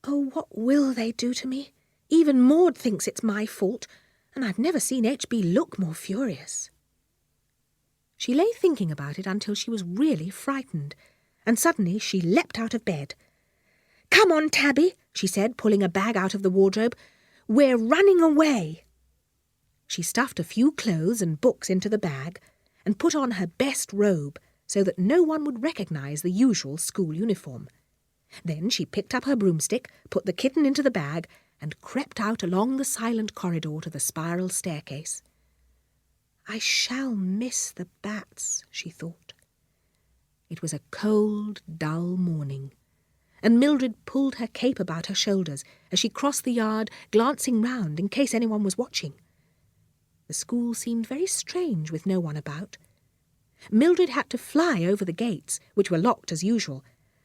Oh, what will they do to me? Even Maud thinks it's my fault, and I've never seen H.B. look more furious." She lay thinking about it until she was really frightened, and suddenly she leapt out of bed. "Come on, Tabby," she said, pulling a bag out of the wardrobe. "We're running away." She stuffed a few clothes and books into the bag and put on her best robe so that no one would recognise the usual school uniform. Then she picked up her broomstick, put the kitten into the bag, and crept out along the silent corridor to the spiral staircase. "I shall miss the bats," she thought. It was a cold, dull morning, and Mildred pulled her cape about her shoulders as she crossed the yard, glancing round in case anyone was watching. The school seemed very strange with no one about. Mildred had to fly over the gates, which were locked as usual,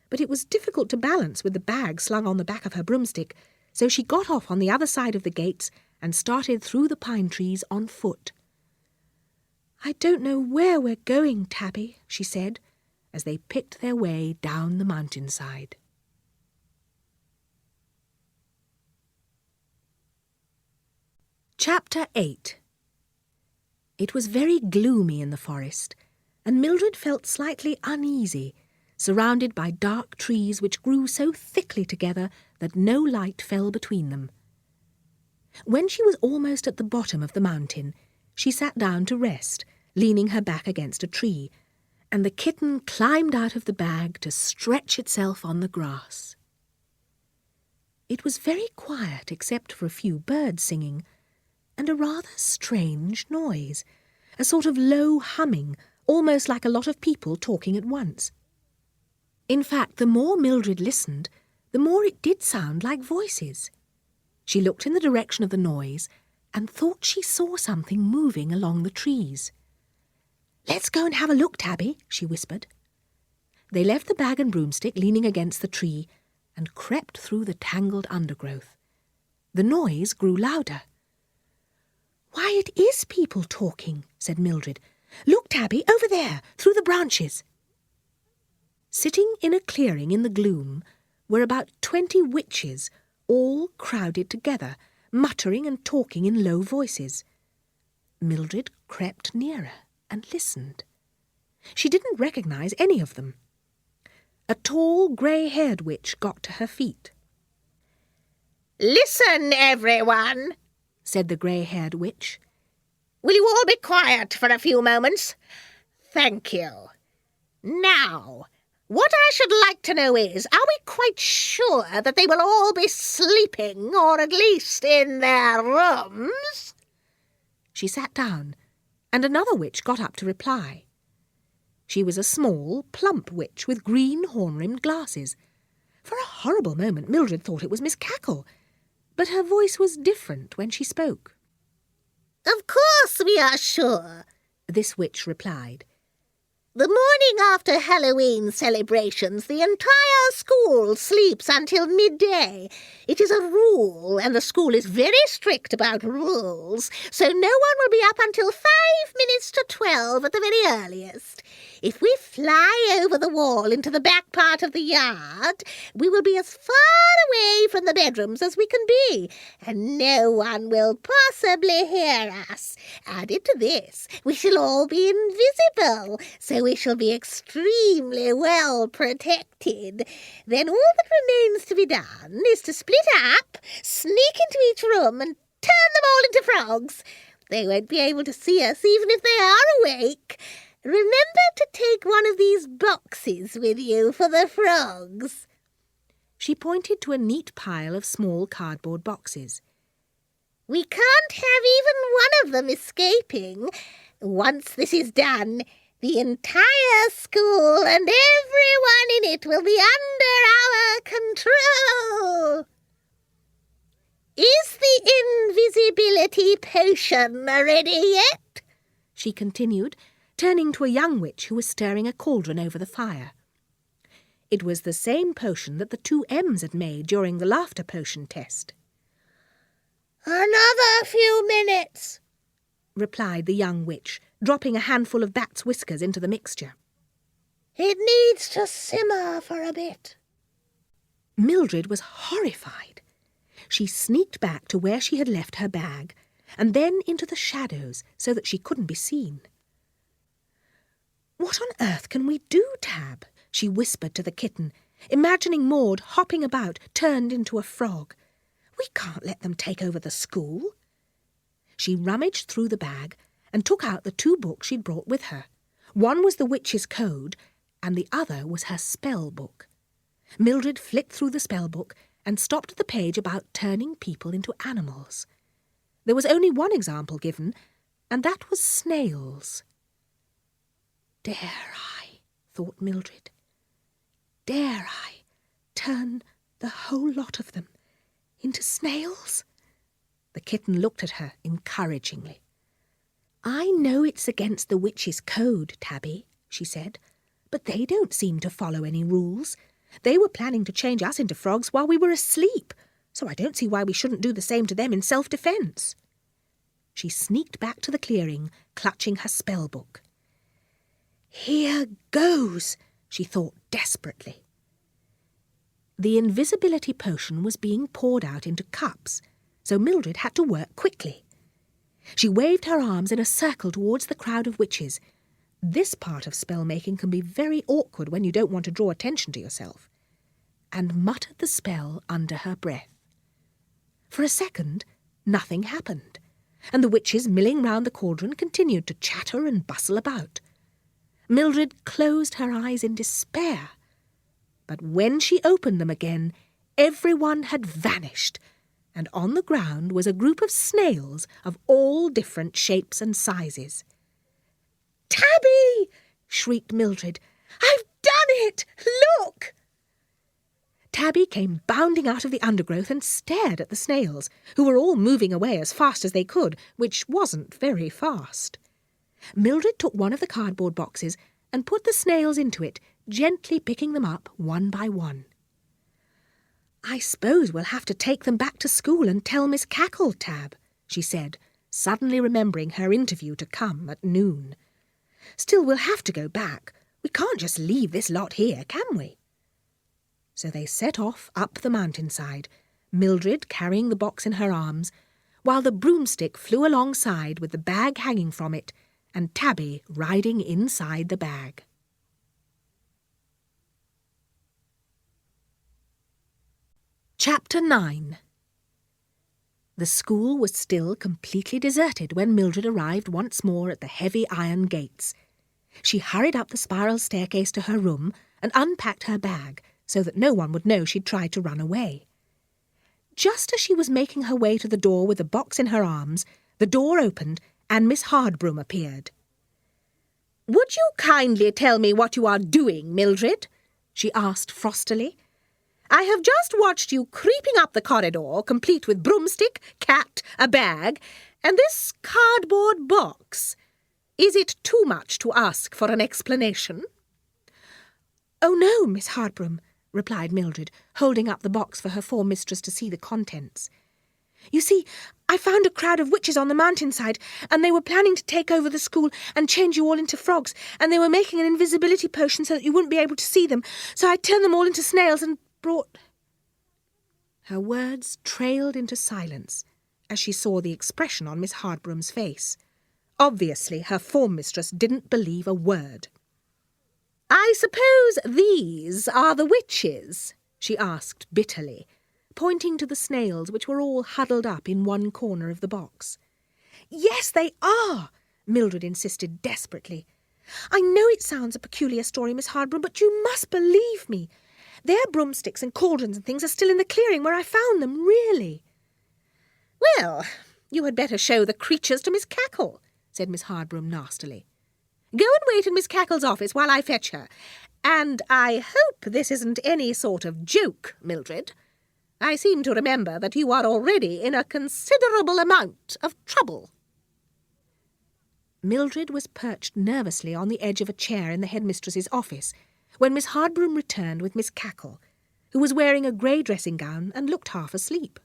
but it was difficult to balance with the bag slung on the back of her broomstick, so she got off on the other side of the gates and started through the pine trees on foot. "I don't know where we're going, Tabby," she said, as they picked their way down the mountainside. Chapter 8. It was very gloomy in the forest, and Mildred felt slightly uneasy, surrounded by dark trees which grew so thickly together that no light fell between them. When she was almost at the bottom of the mountain, she sat down to rest, leaning her back against a tree, and the kitten climbed out of the bag to stretch itself on the grass. It was very quiet except for a few birds singing, and a rather strange noise, a sort of low humming, almost like a lot of people talking at once. In fact, the more Mildred listened, the more it did sound like voices. She looked in the direction of the noise and thought she saw something moving along the trees. "Let's go and have a look, Tabby," she whispered. They left the bag and broomstick leaning against the tree and crept through the tangled undergrowth. The noise grew louder. "Why, it is people talking," said Mildred. "Look, Tabby, over there, through the branches." Sitting in a clearing in the gloom were about 20 witches, all crowded together, muttering and talking in low voices. Mildred crept nearer and listened. She didn't recognise any of them. A tall, grey-haired witch got to her feet. "Listen, everyone," said the grey-haired witch. "Will you all be quiet for a few moments? Thank you. Now, what I should like to know is, are we quite sure that they will all be sleeping, or at least in their rooms?" She sat down, and another witch got up to reply. She was a small, plump witch with green horn-rimmed glasses. For a horrible moment Mildred thought it was Miss Cackle, but her voice was different when she spoke. "Of course we are sure," this witch replied. "The morning after Halloween celebrations, the entire school sleeps until midday. It is a rule, and the school is very strict about rules, so no one will be up until 5 minutes to 12 at the very earliest. If we fly over the wall into the back part of the yard, we will be as far away from the bedrooms as we can be, and no one will possibly hear us. Added to this, we shall all be invisible, so we shall be extremely well protected. Then all that remains to be done is to split up, sneak into each room, and turn them all into frogs. They won't be able to see us even if they are awake. Remember to take one of these boxes with you for the frogs." She pointed to a neat pile of small cardboard boxes. "We can't have even one of them escaping. Once this is done, the entire school and everyone in it will be under our control." "Is the invisibility potion ready yet?" she continued, turning to a young witch who was stirring a cauldron over the fire. It was the same potion that the 2 M's had made during the laughter potion test. "Another few minutes," replied the young witch, dropping a handful of bat's whiskers into the mixture. "It needs to simmer for a bit." Mildred was horrified. She sneaked back to where she had left her bag, and then into the shadows so that she couldn't be seen. "What on earth can we do, Tab?" she whispered to the kitten, imagining Maud hopping about, turned into a frog. "We can't let them take over the school." She rummaged through the bag and took out the 2 books she'd brought with her. One was the Witch's Code, and the other was her spell book. Mildred flicked through the spell book and stopped at the page about turning people into animals. There was only one example given, and that was snails. "Dare I," thought Mildred, "dare I turn the whole lot of them into snails?" The kitten looked at her encouragingly. "I know it's against the Witch's Code, Tabby," she said, "but they don't seem to follow any rules. They were planning to change us into frogs while we were asleep, so I don't see why we shouldn't do the same to them in self-defence." She sneaked back to the clearing, clutching her spell book. "Here goes," she thought desperately. The invisibility potion was being poured out into cups, so Mildred had to work quickly. She waved her arms in a circle towards the crowd of witches. This part of spell-making can be very awkward when you don't want to draw attention to yourself, and muttered the spell under her breath. For a second, nothing happened, and the witches milling round the cauldron continued to chatter and bustle about. Mildred closed her eyes in despair, but when she opened them again, everyone had vanished, and on the ground was a group of snails of all different shapes and sizes. "Tabby!" shrieked Mildred. "I've done it! Look!" Tabby came bounding out of the undergrowth and stared at the snails, who were all moving away as fast as they could, which wasn't very fast. Mildred took one of the cardboard boxes and put the snails into it, gently picking them up one by one. I suppose we'll have to take them back to school and tell Miss Cackle, Tab, she said, suddenly remembering her interview to come at noon. Still, we'll have to go back. We can't just leave this lot here, can we? So they set off up the mountainside, Mildred carrying the box in her arms, while the broomstick flew alongside with the bag hanging from it, and Tabby riding inside the bag. Chapter 9. The school was still completely deserted when Mildred arrived once more at the heavy iron gates. She hurried up the spiral staircase to her room and unpacked her bag so that no one would know she'd tried to run away. Just as she was making her way to the door with the box in her arms, the door opened and Miss Hardbroom appeared. "Would you kindly tell me what you are doing, Mildred?" she asked frostily. "I have just watched you creeping up the corridor, complete with broomstick, cat, a bag, and this cardboard box. Is it too much to ask for an explanation?" "Oh, no, Miss Hardbroom," replied Mildred, holding up the box for her form mistress to see the contents. "You see, I found a crowd of witches on the mountainside, and they were planning to take over the school and change you all into frogs, and they were making an invisibility potion so that you wouldn't be able to see them, so I turned them all into snails and brought—" Her words trailed into silence as she saw the expression on Miss Hardbroom's face. Obviously, her form mistress didn't believe a word. "I suppose these are the witches?" she asked bitterly, pointing to the snails which were all huddled up in one corner of the box. "Yes, they are," Mildred insisted desperately. "I know it sounds a peculiar story, Miss Hardbroom, but you must believe me. Their broomsticks and cauldrons and things are still in the clearing where I found them, really." "Well, you had better show the creatures to Miss Cackle," said Miss Hardbroom nastily. "Go and wait in Miss Cackle's office while I fetch her. And I hope this isn't any sort of joke, Mildred. I seem to remember that you are already in a considerable amount of trouble." Mildred was perched nervously on the edge of a chair in the headmistress's office when Miss Hardbroom returned with Miss Cackle, who was wearing a grey dressing gown and looked half asleep.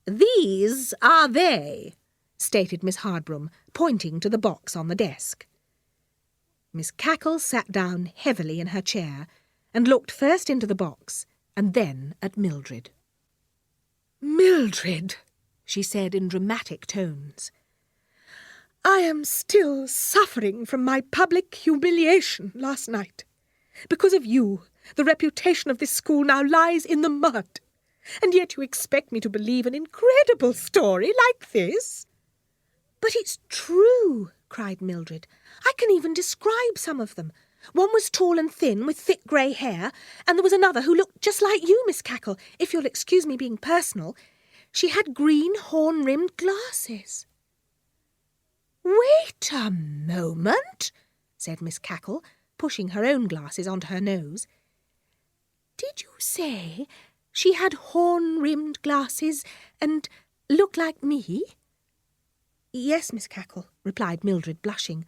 "These are they," stated Miss Hardbroom, pointing to the box on the desk. Miss Cackle sat down heavily in her chair and looked first into the box and then at Mildred. "Mildred," she said in dramatic tones, "I am still suffering from my public humiliation last night. Because of you, the reputation of this school now lies in the mud. And yet you expect me to believe an incredible story like this?" "But it's true," cried Mildred. "I can even describe some of them. One was tall and thin, with thick grey hair, and there was another who looked just like you, Miss Cackle, if you'll excuse me being personal. She had green horn-rimmed glasses." "Wait a moment," said Miss Cackle, pushing her own glasses onto her nose. "Did you say she had horn-rimmed glasses and looked like me?" "Yes, Miss Cackle," replied Mildred, blushing.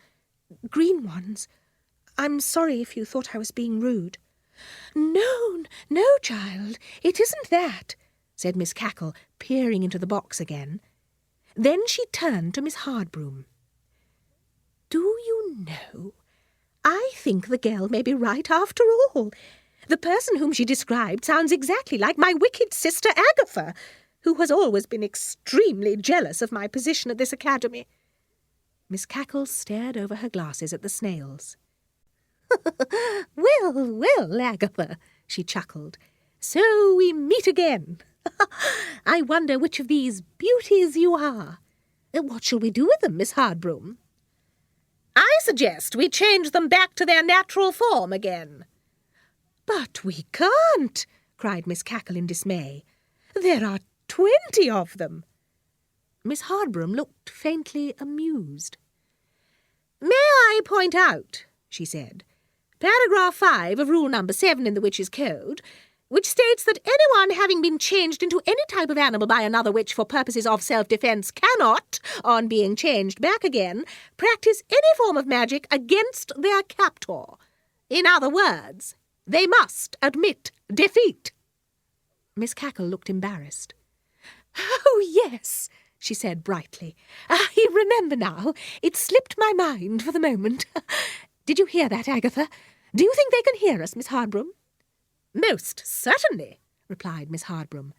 "Green ones. I'm sorry if you thought I was being rude." No, child, it isn't that," said Miss Cackle, peering into the box again. Then she turned to Miss Hardbroom. "Do you know, I think the girl may be right after all. The person whom she described sounds exactly like my wicked sister Agatha, who has always been extremely jealous of my position at this academy." Miss Cackle stared over her glasses at the snails. Well, Agatha," she chuckled. "So we meet again. I wonder which of these beauties you are. What shall we do with them, Miss Hardbroom?" "I suggest we change them back to their natural form again." "But we can't," cried Miss Cackle in dismay. "There are 20 of them." Miss Hardbroom looked faintly amused. "May I point out," she said, "paragraph 5 of rule number 7 in the Witches' Code, which states that anyone having been changed into any type of animal by another witch for purposes of self-defence cannot, on being changed back again, practice any form of magic against their captor. In other words, they must admit defeat." Miss Cackle looked embarrassed. "Oh, yes," she said brightly. "I remember now. It slipped my mind for the moment. Did you hear that, Agatha? Do you think they can hear us, Miss Hardbroom?" "Most certainly," replied Miss Hardbroom.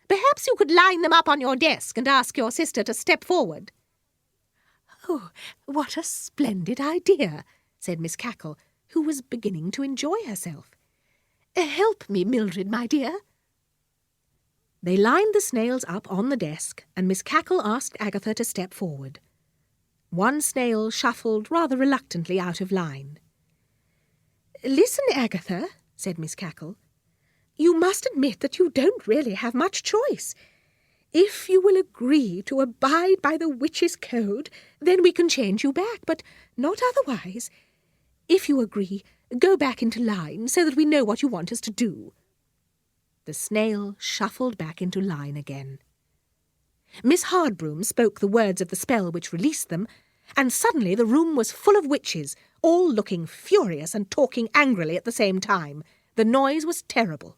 "Perhaps you could line them up on your desk and ask your sister to step forward." "Oh, what a splendid idea," said Miss Cackle, who was beginning to enjoy herself. "Help me, Mildred, my dear." They lined the snails up on the desk, and Miss Cackle asked Agatha to step forward. One snail shuffled rather reluctantly out of line. "Listen, Agatha," said Miss Cackle. "You must admit that you don't really have much choice. If you will agree to abide by the witch's code, then we can change you back, but not otherwise. If you agree, go back into line so that we know what you want us to do." The snail shuffled back into line again. Miss Hardbroom spoke the words of the spell which released them, and suddenly the room was full of witches, all looking furious and talking angrily at the same time. The noise was terrible.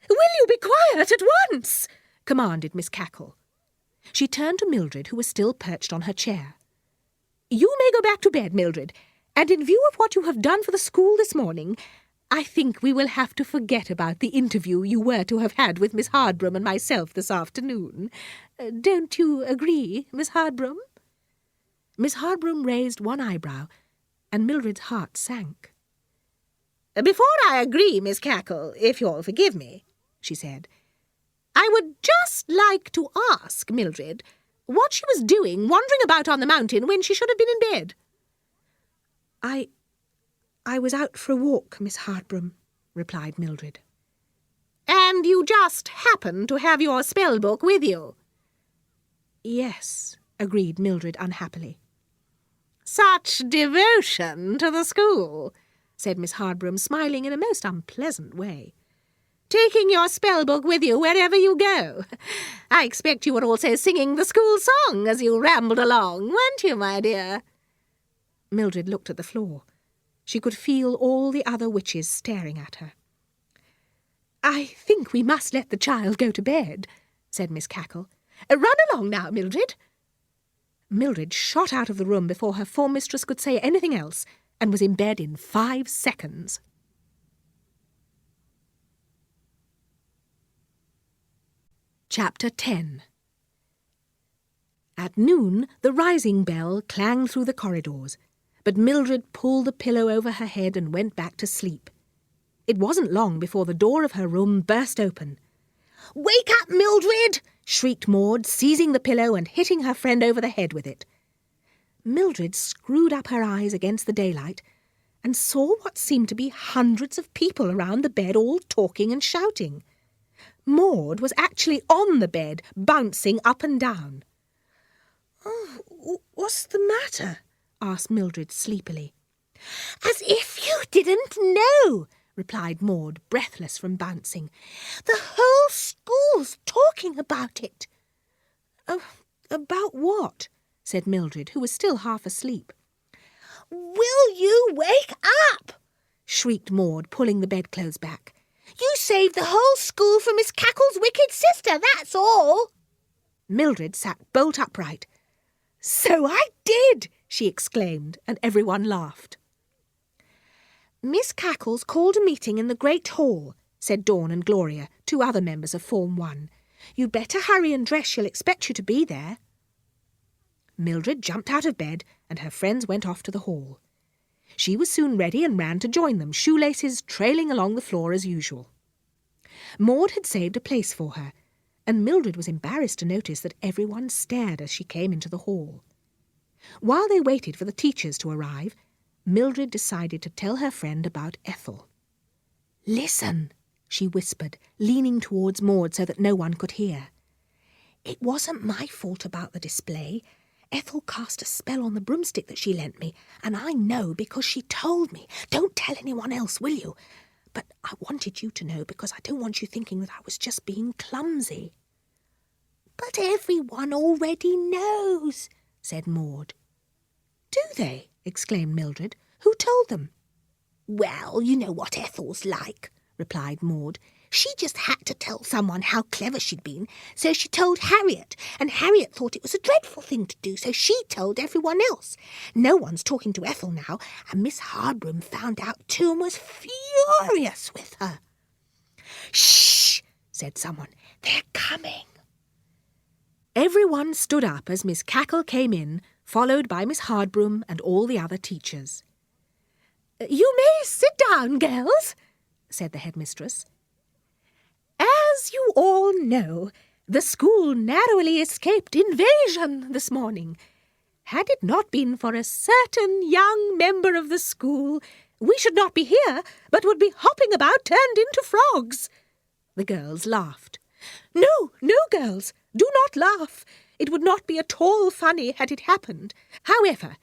"Will you be quiet at once?" commanded Miss Cackle. She turned to Mildred, who was still perched on her chair. "You may go back to bed, Mildred, and in view of what you have done for the school this morning, I think we will have to forget about the interview you were to have had with Miss Hardbroom and myself this afternoon. Don't you agree, Miss Hardbroom?" Miss Hardbroom raised one eyebrow, and Mildred's heart sank. "Before I agree, Miss Cackle, if you'll forgive me," she said, "I would just like to ask Mildred what she was doing wandering about on the mountain when she should have been in bed." I was out for a walk, Miss Hardbroom," replied Mildred. "And you just happened to have your spell book with you?" "Yes," agreed Mildred unhappily. "Such devotion to the school," said Miss Hardbroom, smiling in a most unpleasant way. "Taking your spell book with you wherever you go. I expect you were also singing the school song as you rambled along, weren't you, my dear?" Mildred looked at the floor. She could feel all the other witches staring at her. "I think we must let the child go to bed," said Miss Cackle. "Run along now, Mildred." Mildred shot out of the room before her form mistress could say anything else, and was in bed in 5 seconds. Chapter 10. At noon, the rising bell clanged through the corridors, but Mildred pulled the pillow over her head and went back to sleep. It wasn't long before the door of her room burst open. "Wake up, Mildred!" shrieked Maud, seizing the pillow and hitting her friend over the head with it. Mildred screwed up her eyes against the daylight and saw what seemed to be hundreds of people around the bed, all talking and shouting. Maud was actually on the bed, bouncing up and down. "Oh, what's the matter?" asked Mildred sleepily. "As if you didn't know," replied Maud, breathless from bouncing. "The whole school's talking about it." About what?" said Mildred, who was still half asleep. "Will you wake up?" shrieked Maud, pulling the bedclothes back. "You saved the whole school from Miss Cackle's wicked sister, that's all." Mildred sat bolt upright. "So I did," she exclaimed, and everyone laughed. "Miss Cackle's called a meeting in the Great Hall," said Dawn and Gloria, 2 other members of Form 1. "You'd better hurry and dress. She'll expect you to be there." Mildred jumped out of bed, and her friends went off to the hall. She was soon ready and ran to join them, shoelaces trailing along the floor as usual. Maud had saved a place for her, and Mildred was embarrassed to notice that everyone stared as she came into the hall. While they waited for the teachers to arrive, Mildred decided to tell her friend about Ethel. "Listen," she whispered, leaning towards Maud so that no one could hear. "It wasn't my fault about the display. Ethel cast a spell on the broomstick that she lent me, and I know because she told me. Don't tell anyone else, will you? But I wanted you to know because I don't want you thinking that I was just being clumsy." "But everyone already knows," said Maud. "Do they?" exclaimed Mildred. "Who told them?" "Well, you know what Ethel's like," replied Maud. She just had to tell someone how clever she'd been, so she told Harriet, and Harriet thought it was a dreadful thing to do, so she told everyone else. No one's talking to Ethel now, and Miss Hardbroom found out too and was furious with her. "Shh!" said someone. "They're coming." Everyone stood up as Miss Cackle came in, followed by Miss Hardbroom and all the other teachers. "You may sit down, girls," said the headmistress. "As you all know, the school narrowly escaped invasion this morning. Had it not been for a certain young member of the school, we should not be here, but would be hopping about turned into frogs." The girls laughed. "No, no, girls, do not laugh. It would not be at all funny had it happened. However,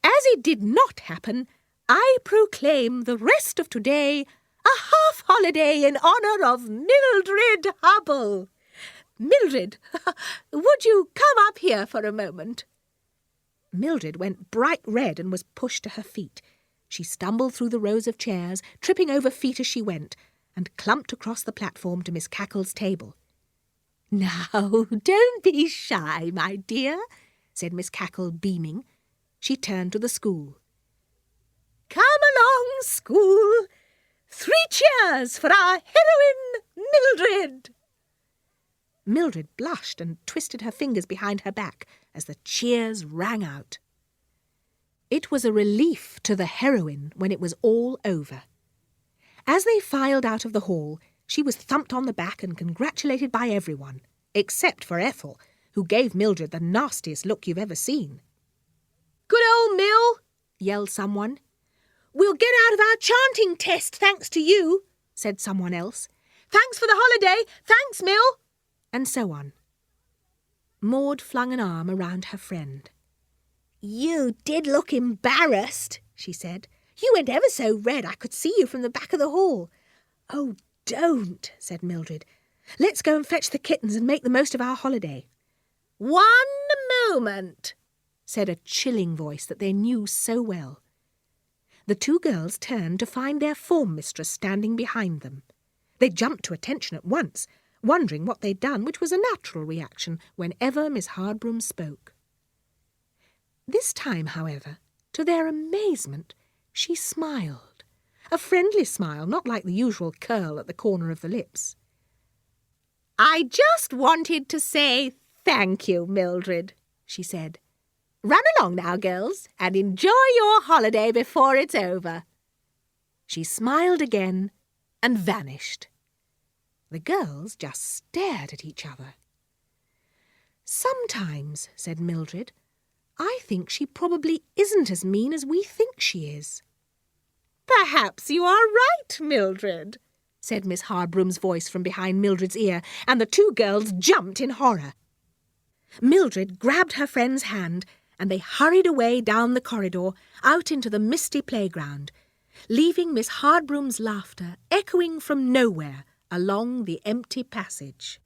as it did not happen, I proclaim the rest of today a half-holiday in honour of Mildred Hubble. Mildred, would you come up here for a moment?" Mildred went bright red and was pushed to her feet. She stumbled through the rows of chairs, tripping over feet as she went, and clumped across the platform to Miss Cackle's table. "Now, don't be shy, my dear," said Miss Cackle, beaming. She turned to the school. "Come along, school. 3 cheers for our heroine, Mildred." Mildred blushed and twisted her fingers behind her back as the cheers rang out. It was a relief to the heroine when it was all over. As they filed out of the hall, she was thumped on the back and congratulated by everyone, except for Ethel, who gave Mildred the nastiest look you've ever seen. "Good old Mill," yelled someone. "We'll get out of our chanting test thanks to you," said someone else. "Thanks for the holiday. Thanks, Mill." And so on. Maud flung an arm around her friend. "You did look embarrassed," she said. "You went ever so red I could see you from the back of the hall." "Oh, don't," said Mildred. "Let's go and fetch the kittens and make the most of our holiday." "One moment," said a chilling voice that they knew so well. The 2 girls turned to find their form mistress standing behind them. They jumped to attention at once, wondering what they'd done, which was a natural reaction whenever Miss Hardbroom spoke. This time, however, to their amazement, she smiled. A friendly smile, not like the usual curl at the corner of the lips. "I just wanted to say thank you, Mildred," she said. "Run along now, girls, and enjoy your holiday before it's over." She smiled again and vanished. The girls just stared at each other. "Sometimes," said Mildred, "I think she probably isn't as mean as we think she is." "Perhaps you are right, Mildred," said Miss Hardbroom's voice from behind Mildred's ear, and the 2 girls jumped in horror. Mildred grabbed her friend's hand, and they hurried away down the corridor, out into the misty playground, leaving Miss Hardbroom's laughter echoing from nowhere along the empty passage.